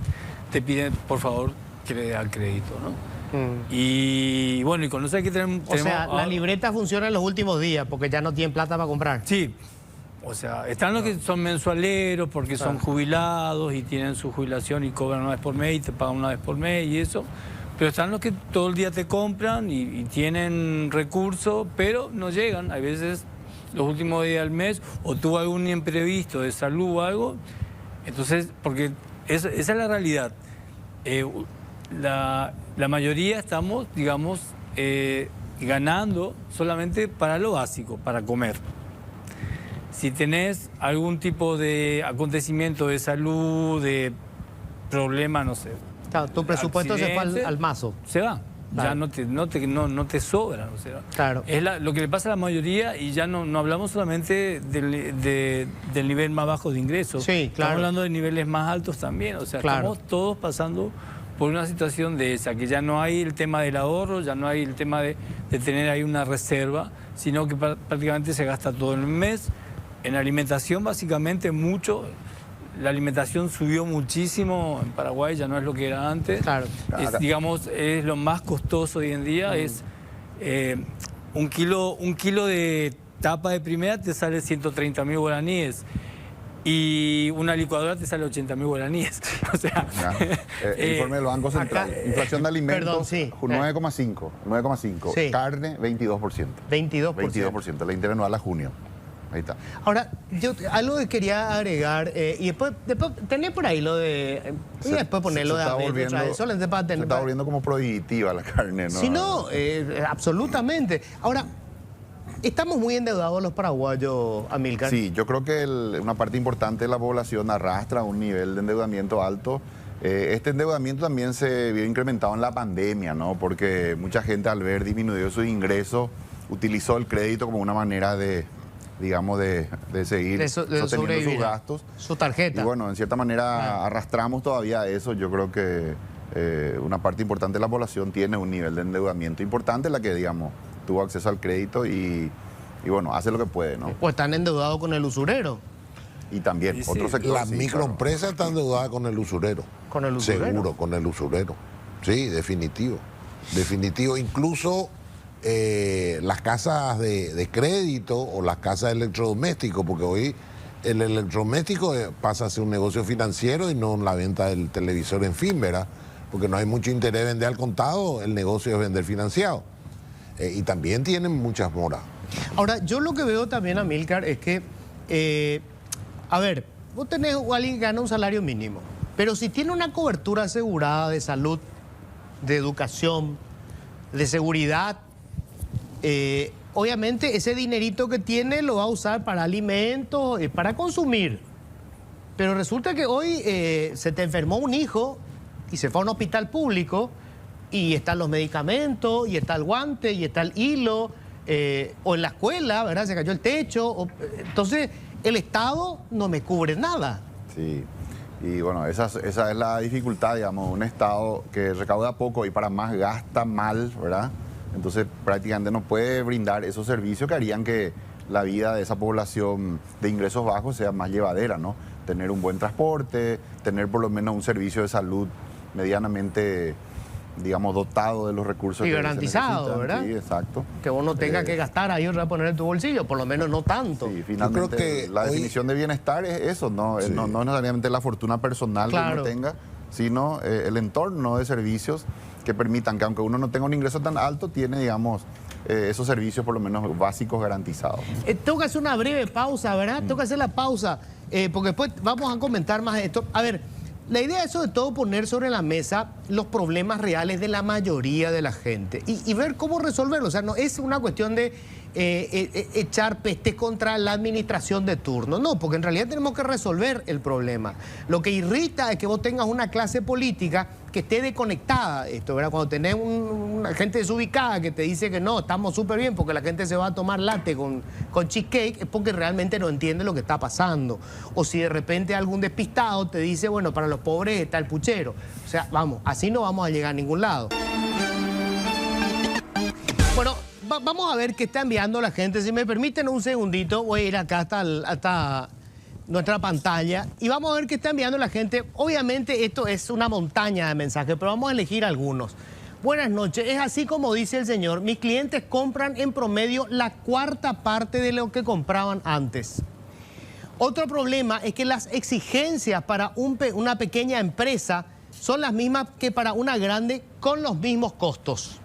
te piden por favor que le dé al crédito, ¿no? Y bueno, y con eso hay que tener... O sea, la libreta funciona en los últimos días porque ya no tienen plata para comprar. Sí, o sea, están los que son mensualeros porque son jubilados y tienen su jubilación y cobran una vez por mes y te pagan una vez por mes y eso. Pero están los que todo el día te compran y tienen recursos, pero no llegan. Hay veces los últimos días del mes o tuvo algún imprevisto de salud o algo. Entonces, porque esa es la realidad. La mayoría estamos, digamos, ganando solamente para lo básico, para comer. Si tenés algún tipo de acontecimiento de salud, de problema, no sé. Claro, tu presupuesto se fue accidente, al mazo. Se va. Claro. Ya no te sobra. O sea, Claro. es lo que le pasa a la mayoría y ya no hablamos solamente del nivel más bajo de ingresos. Sí, claro. Estamos hablando de niveles más altos también. O sea, Claro. estamos todos pasando por una situación de esa, que ya no hay el tema del ahorro, ya no hay el tema de tener ahí una reserva, sino que prácticamente se gasta todo el mes. En alimentación, básicamente, mucho. La alimentación subió muchísimo en Paraguay, ya no es lo que era antes. Claro. Digamos, es lo más costoso hoy en día. Es un kilo de tapa de primera te sale 130.000 guaraníes. Y una licuadora te sale 80.000 guaraníes. O sea, Informe del Banco Central. acá, Inflación de alimentos, perdón, sí. 9,5. Sí. Carne, 22%. 22%. 22%. La interanual a junio. Ahí está. Ahora, yo algo que quería agregar, y después tenés por ahí lo de... y después ponerlo de adentro, otra vez, solamente para se tener... está volviendo como prohibitiva la carne, ¿no? Sí, no, absolutamente. Ahora, estamos muy endeudados los paraguayos, Amílcar. Sí, yo creo que una parte importante de la población arrastra un nivel de endeudamiento alto. Este endeudamiento también se vio incrementado en la pandemia, ¿no? Porque mucha gente al ver disminuido sus ingresos utilizó el crédito como una manera de, digamos, de seguir de sosteniendo sobrevivir. sus gastos. Su tarjeta. Y bueno, en cierta manera arrastramos todavía eso. Yo creo que una parte importante de la población tiene un nivel de endeudamiento importante, la que, digamos, tuvo acceso al crédito y bueno, hace lo que puede, ¿no? O están endeudados con el usurero. Y también Sí, sí. otro sector. Las sí, microempresas están endeudadas con el usurero. Con el usurero. Seguro, con el usurero. Sí, definitivo. Definitivo. Incluso las casas de crédito o las casas de electrodomésticos, porque hoy el electrodoméstico pasa a ser un negocio financiero y no la venta del televisor en fin, ¿verdad? Porque no hay mucho interés en vender al contado, el negocio es vender financiado. Y también tienen muchas moras. Ahora, yo lo que veo también, Amílcar, es que, a ver, vos tenés a alguien que gana un salario mínimo, pero si tiene una cobertura asegurada de salud, de educación, de seguridad, obviamente ese dinerito que tiene lo va a usar para alimentos, para consumir. Pero resulta que hoy se te enfermó un hijo y se fue a un hospital público y están los medicamentos, y está el guante, y está el hilo, o en la escuela, ¿verdad? Se cayó el techo. Entonces, el Estado no me cubre nada. Sí, y bueno, esa es la dificultad, digamos, un Estado que recauda poco y para más gasta mal, ¿verdad? Entonces prácticamente no puede brindar esos servicios que harían que la vida de esa población de ingresos bajos sea más llevadera, ¿no? Tener un buen transporte, tener por lo menos un servicio de salud medianamente, digamos, dotado de los recursos Y que se garantizado, necesitan. ¿verdad? Sí, exacto. Que vos no tengas que gastar ahí otra poner en tu bolsillo, por lo menos no tanto. Sí, finalmente creo que la hoy- definición de bienestar es eso, ¿no? Sí. No es necesariamente la fortuna personal que Claro. uno tenga, sino el entorno de servicios que permitan que aunque uno no tenga un ingreso tan alto, tiene, digamos, esos servicios por lo menos básicos garantizados. Tengo que hacer una breve pausa, ¿verdad? Tengo que hacer la pausa, porque después vamos a comentar más de esto. A ver, la idea es sobre todo poner sobre la mesa los problemas reales de la mayoría de la gente y ver cómo resolverlos. O sea, no es una cuestión de echar pestes contra la administración de turno. No, porque en realidad tenemos que resolver el problema. Lo que irrita es que vos tengas una clase política que esté desconectada de esto, ¿verdad? Cuando tenés una gente desubicada que te dice que no, estamos súper bien porque la gente se va a tomar latte con cheesecake, es porque realmente no entiende lo que está pasando. O si de repente algún despistado te dice, bueno, para los pobres está el puchero. O sea, vamos, así no vamos a llegar a ningún lado. Bueno, vamos a ver qué está enviando la gente. Si me permiten un segundito, voy a ir acá hasta nuestra pantalla y vamos a ver qué está enviando la gente. Obviamente esto es una montaña de mensajes, pero vamos a elegir algunos. Buenas noches, es así como dice el señor. Mis clientes compran en promedio la cuarta parte de lo que compraban antes. Otro problema es que las exigencias para una pequeña empresa son las mismas que para una grande con los mismos costos.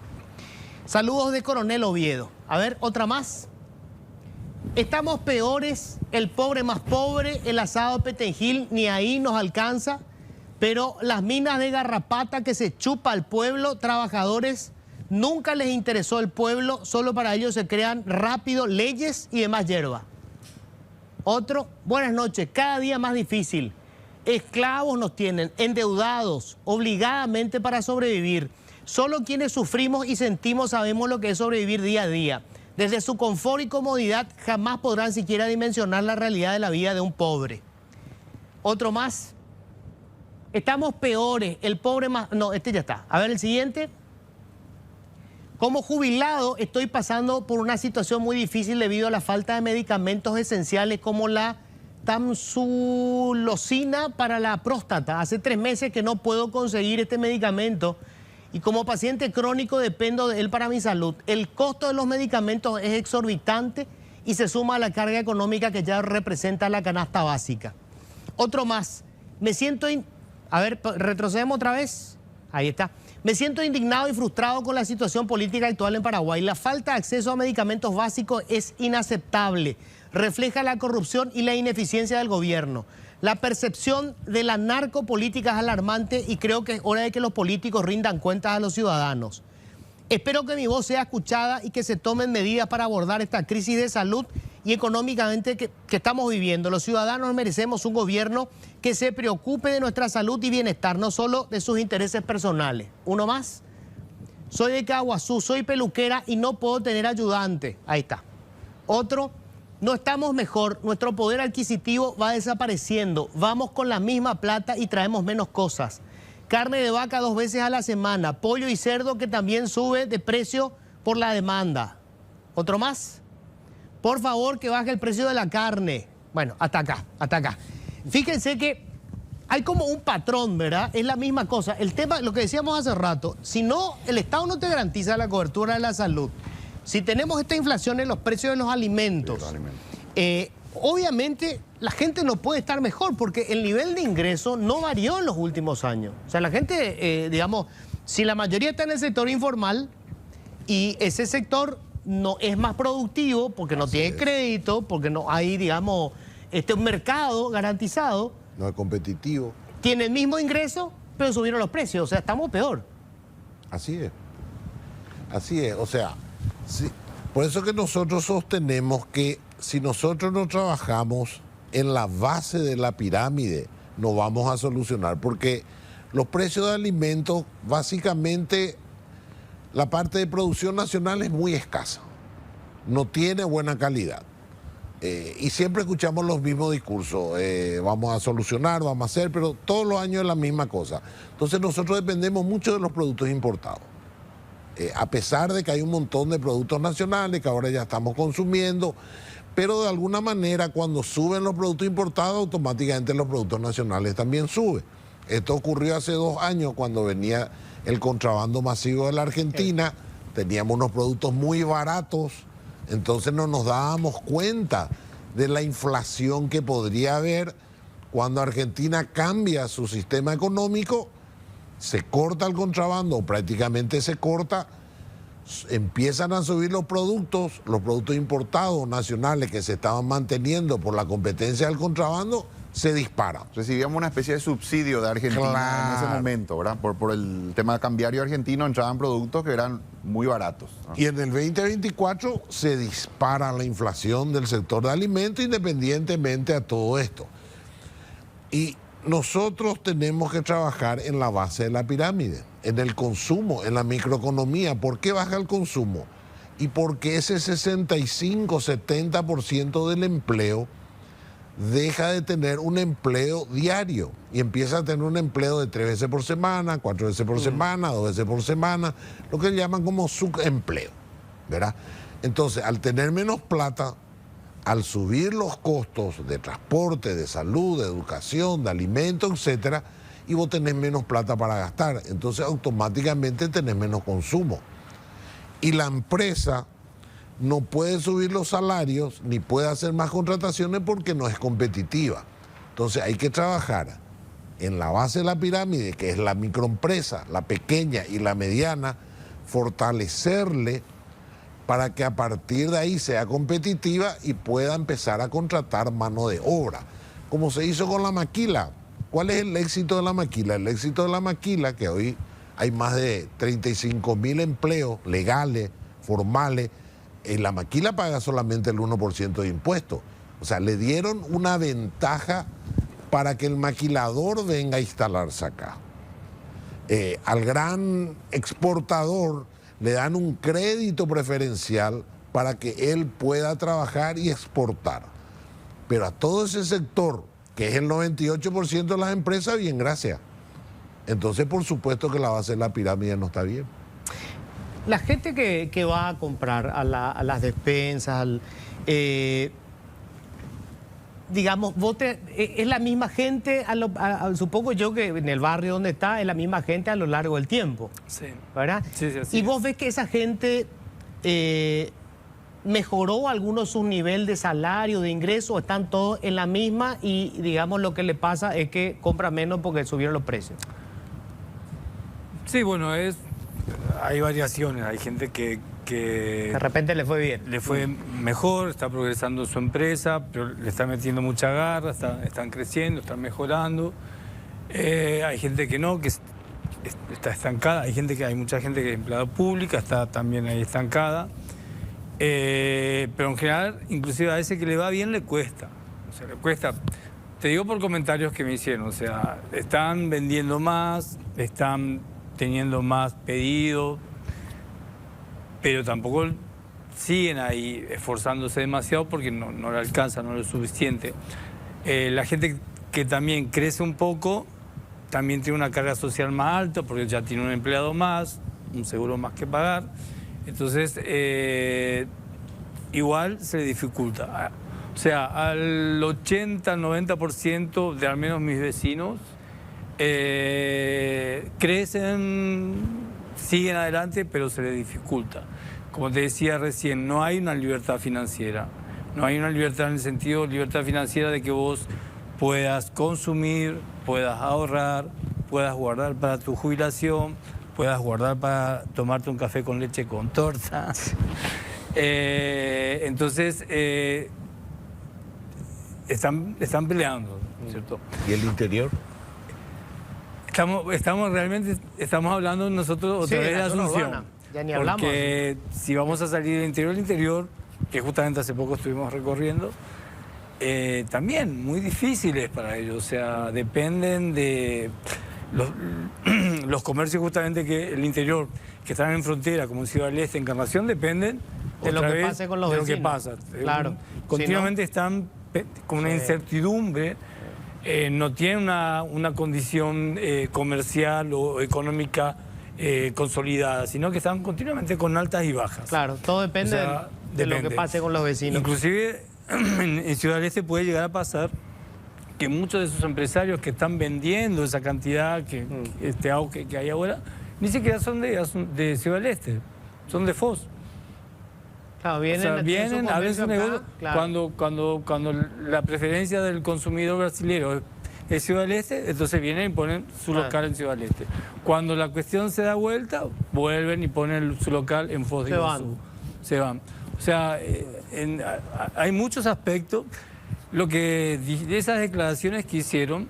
Saludos de Coronel Oviedo. A ver, otra más. Estamos peores, el pobre más pobre, el asado Petengil ni ahí nos alcanza, pero las minas de garrapata que se chupa al pueblo, trabajadores, nunca les interesó el pueblo, solo para ellos se crean rápido leyes y demás hierba. Otro, buenas noches, cada día más difícil. Esclavos nos tienen, endeudados, obligadamente para sobrevivir. Solo quienes sufrimos y sentimos sabemos lo que es sobrevivir día a día. Desde su confort y comodidad jamás podrán siquiera dimensionar la realidad de la vida de un pobre. Otro más. Estamos peores, el pobre más... No, este ya está. A ver, el siguiente. Como jubilado estoy pasando por una situación muy difícil debido a la falta de medicamentos esenciales como la tamsulosina para la próstata. Hace 3 meses que no puedo conseguir este medicamento y como paciente crónico dependo de él para mi salud. El costo de los medicamentos es exorbitante y se suma a la carga económica que ya representa la canasta básica. Otro más. Me siento... A ver, retrocedemos otra vez. Ahí está. Me siento indignado y frustrado con la situación política actual en Paraguay. La falta de acceso a medicamentos básicos es inaceptable. Refleja la corrupción y la ineficiencia del gobierno. La percepción de la narcopolítica es alarmante y creo que es hora de que los políticos rindan cuentas a los ciudadanos. Espero que mi voz sea escuchada y que se tomen medidas para abordar esta crisis de salud y económicamente que estamos viviendo. Los ciudadanos merecemos un gobierno que se preocupe de nuestra salud y bienestar, no solo de sus intereses personales. Uno más. Soy de Caguazú, soy peluquera y no puedo tener ayudante. Ahí está. Otro. No estamos mejor, nuestro poder adquisitivo va desapareciendo, vamos con la misma plata y traemos menos cosas. Carne de vaca 2 veces a la semana, pollo y cerdo que también sube de precio por la demanda. ¿Otro más? Por favor, que baje el precio de la carne. Bueno, hasta acá, hasta acá. Fíjense que hay como un patrón, ¿verdad? Es la misma cosa. El tema, lo que decíamos hace rato, si no, el Estado no te garantiza la cobertura de la salud. Si tenemos esta inflación en los precios de los alimentos, obviamente la gente no puede estar mejor porque el nivel de ingreso no varió en los últimos años. O sea, la gente, digamos, si la mayoría está en el sector informal y ese sector no es más productivo porque no tiene crédito, porque no hay, digamos, un mercado garantizado. No es competitivo. Tiene el mismo ingreso, pero subieron los precios. O sea, estamos peor. Así es. Así es. O sea... Sí, por eso que nosotros sostenemos que si nosotros no trabajamos en la base de la pirámide, no vamos a solucionar, porque los precios de alimentos, básicamente, la parte de producción nacional es muy escasa, no tiene buena calidad. Y siempre escuchamos los mismos discursos, vamos a solucionar, vamos a hacer, pero todos los años es la misma cosa. Entonces nosotros dependemos mucho de los productos importados. A pesar de que hay un montón de productos nacionales que ahora ya estamos consumiendo, pero de alguna manera cuando suben los productos importados, automáticamente los productos nacionales también suben. Esto ocurrió hace 2 años cuando venía el contrabando masivo de la Argentina, teníamos unos productos muy baratos, entonces no nos dábamos cuenta de la inflación que podría haber cuando Argentina cambia su sistema económico, se corta el contrabando, o prácticamente se corta, empiezan a subir los productos importados nacionales que se estaban manteniendo por la competencia del contrabando, se disparan. Recibíamos una especie de subsidio de Argentina en ese momento, ¿verdad? Por el tema cambiario argentino entraban productos que eran muy baratos, ¿no? Y en el 2024 se dispara la inflación del sector de alimentos independientemente a todo esto. Y nosotros tenemos que trabajar en la base de la pirámide, en el consumo, en la microeconomía. ¿Por qué baja el consumo? Y porque ese 65-70% del empleo deja de tener un empleo diario y empieza a tener un empleo de 3 veces por semana, 4 veces por semana, 2 veces por semana, lo que llaman como subempleo, ¿verdad? Entonces, al tener menos plata, al subir los costos de transporte, de salud, de educación, de alimentos, etcétera, y vos tenés menos plata para gastar, entonces automáticamente tenés menos consumo. Y la empresa no puede subir los salarios ni puede hacer más contrataciones porque no es competitiva. Entonces hay que trabajar en la base de la pirámide, que es la microempresa, la pequeña y la mediana, fortalecerle para que a partir de ahí sea competitiva y pueda empezar a contratar mano de obra, como se hizo con la maquila. ¿Cuál es el éxito de la maquila? El éxito de la maquila, que hoy hay más de 35.000 empleos legales, formales, la maquila paga solamente el 1% de impuestos. O sea, le dieron una ventaja para que el maquilador venga a instalarse acá. Al gran exportador le dan un crédito preferencial para que él pueda trabajar y exportar. Pero a todo ese sector, que es el 98% de las empresas, bien, gracias. Entonces, por supuesto que la base de la pirámide no está bien. La gente que va a comprar a las despensas, digamos, es la misma gente, supongo yo que en el barrio donde está, es la misma gente a lo largo del tiempo. Sí. ¿Verdad? Sí, sí, así y vos es. ves que esa gente mejoró alguno su nivel de salario, de ingreso, están todos en la misma y, digamos, lo que le pasa es que compra menos porque subieron los precios. Sí, bueno, hay variaciones. Hay gente que De repente le fue bien. le fue mejor, está progresando su empresa, pero le está metiendo mucha garra, están creciendo, están mejorando. Hay gente que no, que está estancada. Hay mucha gente que es empleada pública, está también ahí estancada. Pero en general, inclusive a ese que le va bien le cuesta. O sea, le cuesta. Te digo por comentarios que me hicieron. O sea, están vendiendo más, están teniendo más pedidos, pero tampoco siguen ahí esforzándose demasiado porque no le alcanza, no es lo suficiente. La gente que también crece un poco, también tiene una carga social más alta porque ya tiene un empleado más, un seguro más que pagar. Entonces, igual se le dificulta. O sea, al 80-90% de al menos mis vecinos crecen, siguen adelante, pero se les dificulta. Como te decía recién, no hay una libertad financiera. No hay una libertad en el sentido libertad financiera de que vos puedas consumir, puedas ahorrar, puedas guardar para tu jubilación, puedas guardar para tomarte un café con leche con torta. Entonces, están peleando, ¿cierto? ¿Y el interior? Estamos hablando nosotros otra Sí, vez de la zona Asunción. urbana. Ya ni hablamos. Porque si vamos a salir del interior, que justamente hace poco estuvimos recorriendo, también muy difíciles para ellos. O sea, dependen de los comercios justamente que el interior, que están en frontera, como Ciudad del Este, Encarnación, dependen De lo otra que vez pase con los de lo que vecinos. pasa. Claro. Continuamente están con una incertidumbre. No tienen una condición comercial o económica consolidada, sino que están continuamente con altas y bajas. Claro, todo depende O sea, de lo que depende. pase con los vecinos. Inclusive en Ciudad del Este puede llegar a pasar que muchos de esos empresarios que están vendiendo esa cantidad este auge que hay ahora, ni siquiera son de Ciudad del Este, son de Foz. Claro, O vienen, sea, tienen vienen su a ver su comercio negocio acá, claro. cuando la preferencia del consumidor brasilero es Ciudad del Este, entonces vienen y ponen su local en Ciudad del Este. Cuando la cuestión se da vuelta, vuelven y ponen su local en Foz de Iguazú. Se van. O sea, hay muchos aspectos. Lo que de esas declaraciones que hicieron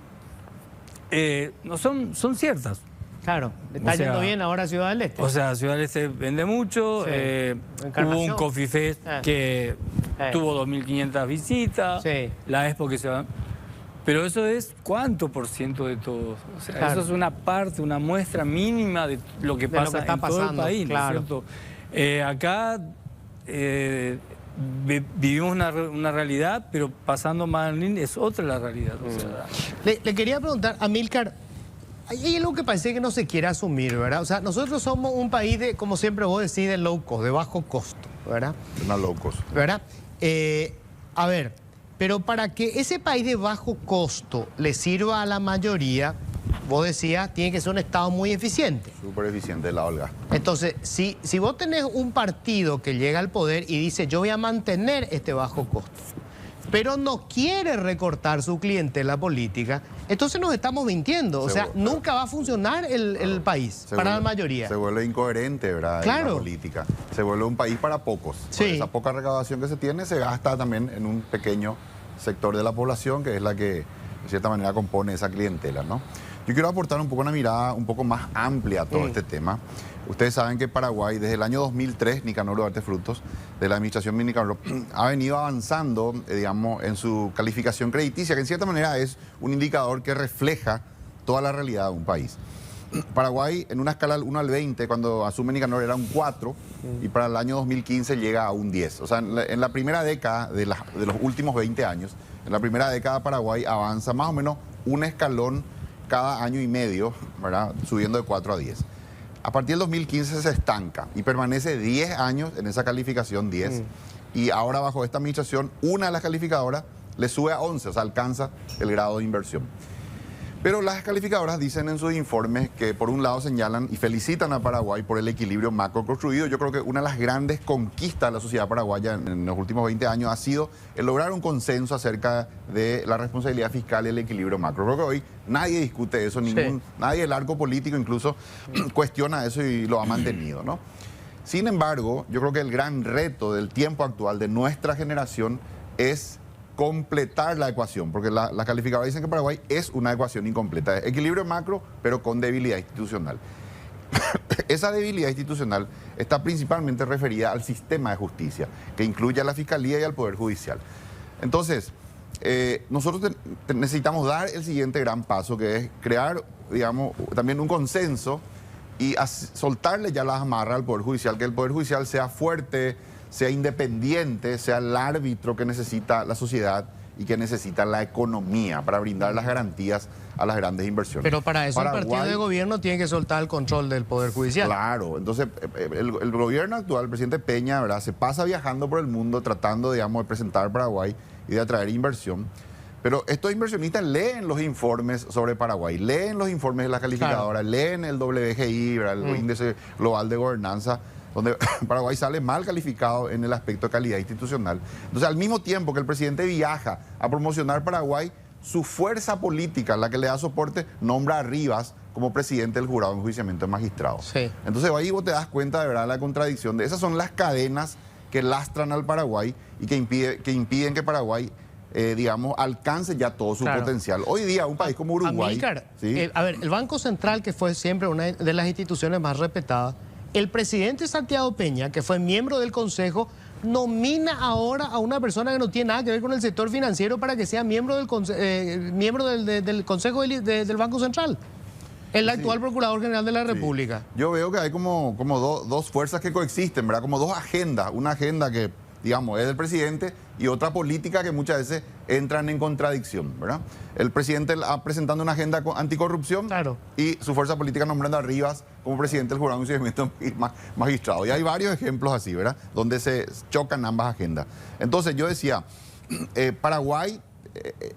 no son ciertas. Claro, está yendo bien ahora Ciudad del Este. O sea, Ciudad del Este vende mucho, Sí. hubo Encarnación. un Coffee Fest que tuvo 2.500 visitas, Sí. la Expo que se va. Pero eso es ¿cuánto por ciento de todo? O sea, Claro. eso es una parte, una muestra mínima de lo que De lo pasa que está en todo el pasando, país, claro. ¿no es cierto? Acá vivimos una realidad, pero pasando Malín es otra la realidad. O sea, Le quería preguntar, Amílcar, hay algo que parece que no se quiere asumir, ¿verdad? O sea, nosotros somos un país de, como siempre vos decís, de low cost, de bajo costo, ¿verdad? Una locos. ¿Verdad? A ver, pero para que ese país de bajo costo le sirva a la mayoría, vos decías, tiene que ser un Estado muy eficiente. Súper eficiente el lado del gasto. Entonces, si vos tenés un partido que llega al poder y dice, yo voy a mantener este bajo costo, pero no quiere recortar su clientela política, entonces nos estamos mintiendo. O sea, Seguro. nunca va a funcionar el país para la mayoría. Se vuelve incoherente, ¿verdad? Claro. En la política. Se vuelve un país para pocos. Sí. Por esa poca recaudación que se tiene se gasta también en un pequeño sector de la población que es la que, de cierta manera, compone esa clientela, ¿no? Yo quiero aportar un poco una mirada un poco más amplia a todo este tema. Ustedes saben que Paraguay, desde el año 2003, Nicanor Duarte Frutos, de la administración Nicanor, ha venido avanzando, digamos, en su calificación crediticia, que en cierta manera es un indicador que refleja toda la realidad de un país. Paraguay, en una escala del 1 al 20, cuando asume Nicanor era un 4, y para el año 2015 llega a un 10. O sea, en la primera década de los últimos 20 años, en la primera década Paraguay avanza más o menos un escalón cada año y medio, ¿verdad? Subiendo de 4 a 10. A partir del 2015 se estanca y permanece 10 años en esa calificación 10. Y ahora bajo esta administración, una de las calificadoras le sube a 11, o sea, alcanza el grado de inversión. Pero las calificadoras dicen en sus informes que por un lado señalan y felicitan a Paraguay por el equilibrio macro construido. Yo creo que una de las grandes conquistas de la sociedad paraguaya en los últimos 20 años ha sido el lograr un consenso acerca de la responsabilidad fiscal y el equilibrio macro. Creo que hoy nadie discute eso, nadie del arco político incluso cuestiona eso y lo ha mantenido, ¿no? Sin embargo, yo creo que el gran reto del tiempo actual de nuestra generación es completar la ecuación, porque las calificadoras dicen que Paraguay es una ecuación incompleta, es equilibrio macro, pero con debilidad institucional. Esa debilidad institucional está principalmente referida al sistema de justicia, que incluye a la Fiscalía y al Poder Judicial. Entonces, nosotros necesitamos dar el siguiente gran paso, que es crear, digamos, también un consenso y soltarle ya las amarras al Poder Judicial, que el Poder Judicial sea fuerte, sea independiente, sea el árbitro que necesita la sociedad y que necesita la economía para brindar las garantías a las grandes inversiones. Pero para eso Paraguay, el partido de gobierno tiene que soltar el control del Poder Judicial. Claro, entonces el gobierno actual, el presidente Peña, ¿verdad?, se pasa viajando por el mundo tratando, digamos, de presentar Paraguay y de atraer inversión. Pero estos inversionistas leen los informes sobre Paraguay, leen los informes de las calificadoras, leen el WGI, ¿verdad?, el Índice Global de Gobernanza, donde Paraguay sale mal calificado en el aspecto de calidad institucional. Entonces, al mismo tiempo que el presidente viaja a promocionar Paraguay, su fuerza política, la que le da soporte, nombra a Rivas como presidente del jurado de enjuiciamiento de magistrados. Sí. Entonces, ahí vos te das cuenta de verdad la contradicción de esas son las cadenas que lastran al Paraguay y que impiden que Paraguay, digamos, alcance ya todo su potencial. Hoy día, un país como Uruguay... Amílcar, ¿sí? a ver, el Banco Central, que fue siempre una de las instituciones más respetadas, el presidente Santiago Peña, que fue miembro del Consejo, nomina ahora a una persona que no tiene nada que ver con el sector financiero para que sea miembro del Consejo del Banco Central. El actual Procurador General de la República. Yo veo que hay como dos fuerzas que coexisten, ¿verdad? Como dos agendas. Una agenda que, digamos, es del presidente y otra política que muchas veces entran en contradicción, ¿verdad? El presidente presentando una agenda anticorrupción Claro. y su fuerza política nombrando a Rivas como presidente del jurado de enjuiciamiento magistrado. Y hay varios ejemplos así, ¿verdad? Donde se chocan ambas agendas. Entonces yo decía, Paraguay,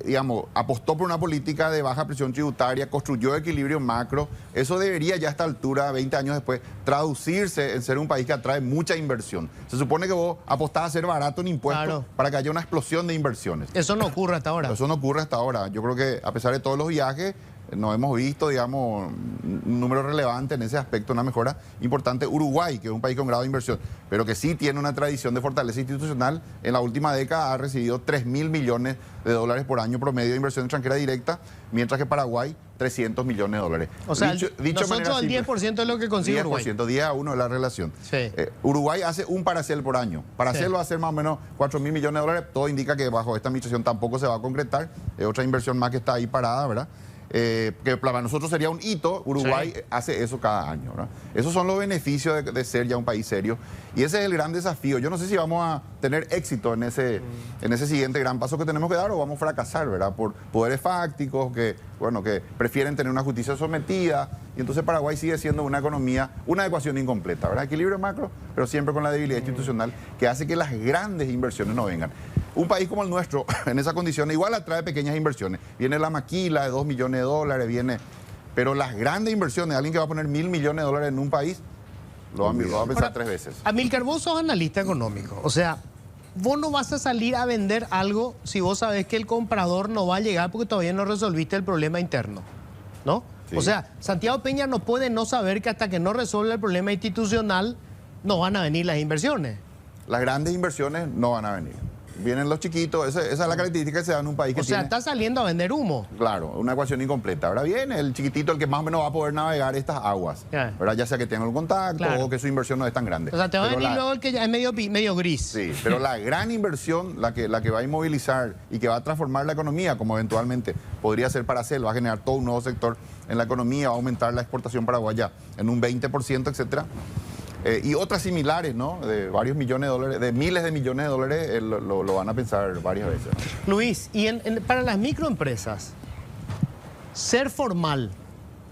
digamos, apostó por una política de baja presión tributaria, construyó equilibrio macro. Eso debería ya a esta altura, 20 años después, traducirse en ser un país que atrae mucha inversión. Se supone que vos apostás a ser barato en impuestos, claro, para que haya una explosión de inversiones. Eso no ocurre hasta ahora. Eso no ocurre hasta ahora. Yo creo que a pesar de todos los viajes, no hemos visto, digamos, un número relevante en ese aspecto, una mejora importante. Uruguay, que es un país con grado de inversión, pero que sí tiene una tradición de fortaleza institucional, en la última década ha recibido 3.000 millones de dólares por año promedio de inversión extranjera directa, mientras que Paraguay 300 millones de dólares. O sea, dicho nosotros el 10% es lo que consigue Uruguay. 10-1 es la relación. Sí. Uruguay hace un Paracel por año. Paracel va a ser más o menos 4.000 millones de dólares. Todo indica que bajo esta administración tampoco se va a concretar. Es otra inversión más que está ahí parada, ¿verdad? Que para nosotros sería un hito. Uruguay hace eso cada año, ¿verdad? Esos son los beneficios de ser ya un país serio. Y ese es el gran desafío. Yo no sé si vamos a tener éxito en ese siguiente gran paso que tenemos que dar, o vamos a fracasar, ¿verdad? Por poderes fácticos que prefieren tener una justicia sometida. Y entonces Paraguay sigue siendo una economía, una ecuación incompleta, ¿verdad? Equilibrio macro, pero siempre con la debilidad institucional que hace que las grandes inversiones no vengan. Un país como el nuestro, en esa condición, igual atrae pequeñas inversiones. Viene la maquila de 2 millones de dólares, pero las grandes inversiones, alguien que va a poner 1.000 millones de dólares en un país, lo va a pensar 3 veces. Amílcar, vos sos analista económico. O sea, vos no vas a salir a vender algo si vos sabés que el comprador no va a llegar porque todavía no resolviste el problema interno, ¿no? Sí. O sea, Santiago Peña no puede no saber que hasta que no resuelva el problema institucional no van a venir las inversiones. Las grandes inversiones no van a venir. Vienen los chiquitos, esa es la característica que se da en un país que tiene... O sea, está saliendo a vender humo. Claro, una ecuación incompleta. Ahora viene el chiquitito, el que más o menos va a poder navegar estas aguas. ¿Verdad? Ya sea que tenga un contacto o que su inversión no es tan grande. O sea, te va a venir luego el que ya es medio gris. Sí, pero la gran inversión, la que va a inmovilizar y que va a transformar la economía, como eventualmente podría ser Paracel, va a generar todo un nuevo sector en la economía, va a aumentar la exportación paraguaya en un 20%, etcétera. Y otras similares, ¿no? De varios millones de dólares, de miles de millones de dólares, lo van a pensar varias veces. Luis, y para las microempresas, ¿ser formal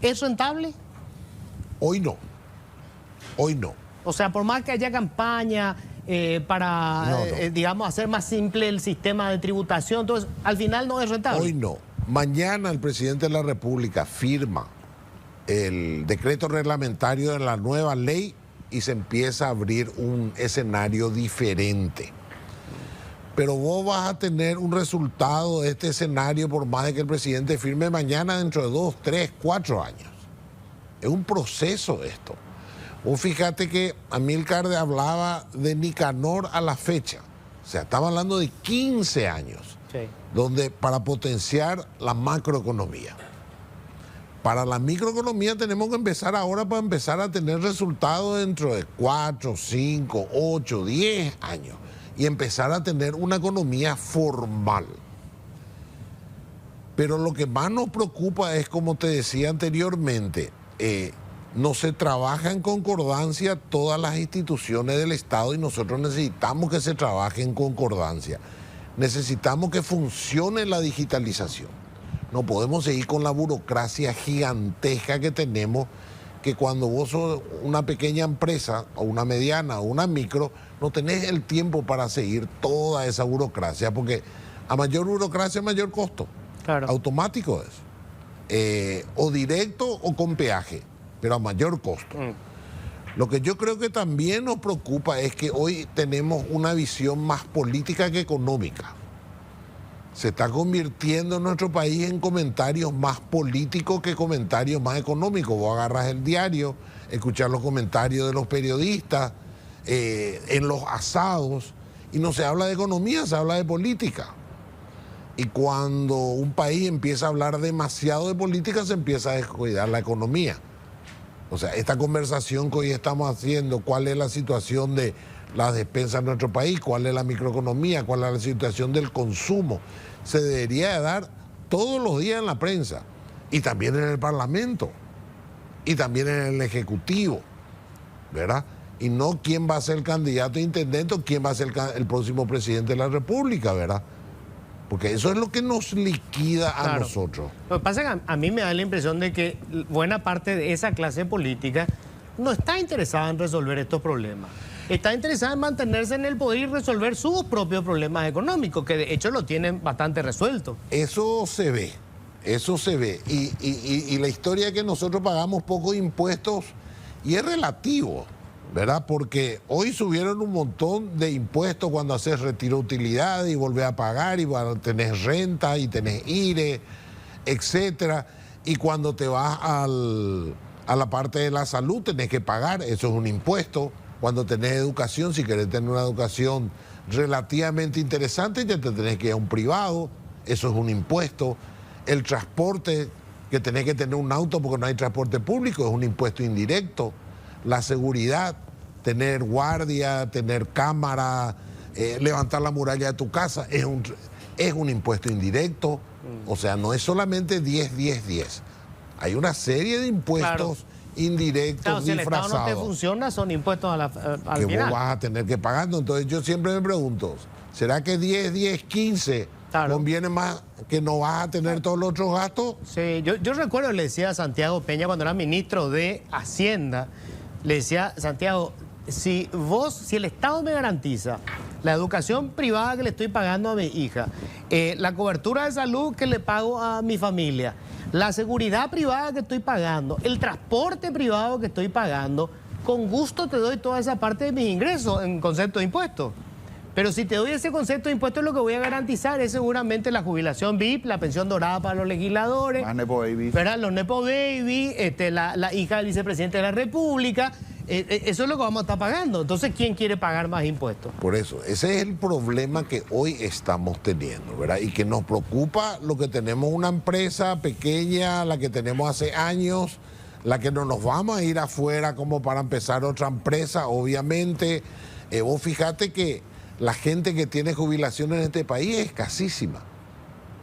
es rentable? Hoy no. Hoy no. O sea, por más que haya campaña para, digamos, hacer más simple el sistema de tributación, entonces, al final no es rentable. Hoy no. Mañana el presidente de la República firma el decreto reglamentario de la nueva ley y se empieza a abrir un escenario diferente. Pero vos vas a tener un resultado de este escenario por más de que el presidente firme mañana dentro de 2, 3, 4 años. Es un proceso esto. Vos fíjate que Amílcar hablaba de Nicanor a la fecha. O sea, estaba hablando de 15 años, donde para potenciar la macroeconomía. Para la microeconomía tenemos que empezar ahora para empezar a tener resultados dentro de 4, 5, 8, 10 años y empezar a tener una economía formal. Pero lo que más nos preocupa es, como te decía anteriormente, no se trabaja en concordancia todas las instituciones del Estado y nosotros necesitamos que se trabaje en concordancia. Necesitamos que funcione la digitalización. No podemos seguir con la burocracia gigantesca que tenemos, que cuando vos sos una pequeña empresa, o una mediana, o una micro, no tenés el tiempo para seguir toda esa burocracia, porque a mayor burocracia, mayor costo. Claro. Automático es. O directo o con peaje, pero a mayor costo. Lo que yo creo que también nos preocupa es que hoy tenemos una visión más política que económica. Se está convirtiendo en nuestro país en comentarios más políticos que comentarios más económicos. Vos agarras el diario, escuchar los comentarios de los periodistas, en los asados, y no se habla de economía, se habla de política. Y cuando un país empieza a hablar demasiado de política, se empieza a descuidar la economía. O sea, esta conversación que hoy estamos haciendo, cuál es la situación de las despensas en nuestro país, cuál es la microeconomía, cuál es la situación del consumo, se debería de dar todos los días en la prensa y también en el Parlamento y también en el Ejecutivo, ¿verdad? Y no quién va a ser el candidato a intendente o quién va a ser el próximo presidente de la República, ¿verdad? Porque eso es lo que nos liquida a nosotros. Lo que pasa es que a mí me da la impresión de que buena parte de esa clase política no está interesada en resolver estos problemas. Está interesada en mantenerse en el poder y resolver sus propios problemas económicos, que de hecho lo tienen bastante resuelto. Eso se ve, eso se ve. Y la historia es que nosotros pagamos pocos impuestos y es relativo, ¿verdad? Porque hoy subieron un montón de impuestos cuando haces retiro de utilidades y volvés a pagar y tenés renta y tenés IRE, etcétera. Y cuando te vas a la parte de la salud tenés que pagar, eso es un impuesto. Cuando tenés educación, si querés tener una educación relativamente interesante, ya te tenés que ir a un privado, eso es un impuesto. El transporte, que tenés que tener un auto porque no hay transporte público, es un impuesto indirecto. La seguridad, tener guardia, tener cámara, levantar la muralla de tu casa, es un impuesto indirecto. O sea, no es solamente 10, 10, 10. Hay una serie de impuestos indirectos, claro, si el Estado disfrazados, no te funciona, son impuestos al que final. vos vas a tener que pagando. Entonces yo siempre me pregunto, ¿será que 10, 10, 15 Claro. conviene más que no vas a tener todos los otros gastos? Sí, yo recuerdo, le decía a Santiago Peña cuando era ministro de Hacienda, le decía, Santiago, si el Estado me garantiza la educación privada que le estoy pagando a mi hija, la cobertura de salud que le pago a mi familia, la seguridad privada que estoy pagando, el transporte privado que estoy pagando, con gusto te doy toda esa parte de mis ingresos en concepto de impuestos. Pero si te doy ese concepto de impuestos, lo que voy a garantizar es seguramente la jubilación VIP, la pensión dorada para los legisladores, Más Nepo Baby. ¿verdad? Los Nepo Baby, la hija del vicepresidente de la República. Eso es lo que vamos a estar pagando. Entonces, ¿quién quiere pagar más impuestos? Por eso, ese es el problema que hoy estamos teniendo, ¿verdad? Y que nos preocupa lo que tenemos una empresa pequeña, la que tenemos hace años, la que no nos vamos a ir afuera como para empezar otra empresa, obviamente. Vos fíjate que la gente que tiene jubilación en este país es escasísima.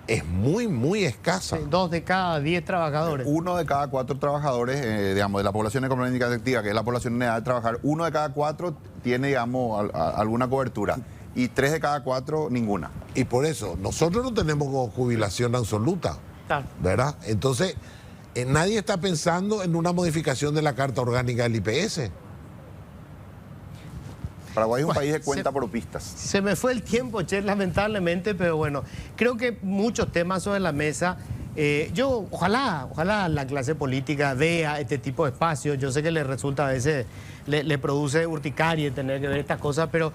Es muy, muy escasa. 2 de cada 10 trabajadores. 1 de cada 4 trabajadores, digamos, de la población económica activa, que es la población en edad de trabajar, 1 de cada 4 tiene, digamos, alguna cobertura. Y 3 de cada 4, ninguna. Y por eso, nosotros no tenemos jubilación absoluta, Claro. ¿verdad? Entonces, nadie está pensando en una modificación de la Carta Orgánica del IPS. Paraguay es un país de se- cuentapropistas. Se me fue el tiempo, Che, lamentablemente, pero bueno, creo que muchos temas sobre la mesa. Ojalá la clase política vea este tipo de espacios. Yo sé que le resulta a veces, le produce urticaria tener que ver estas cosas, pero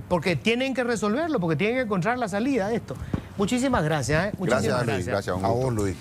porque tienen que resolverlo, porque tienen que encontrar la salida de esto. Muchísimas gracias. Muchísimas Gracias, Luis. Gracias, un A gusto. vos, Luis.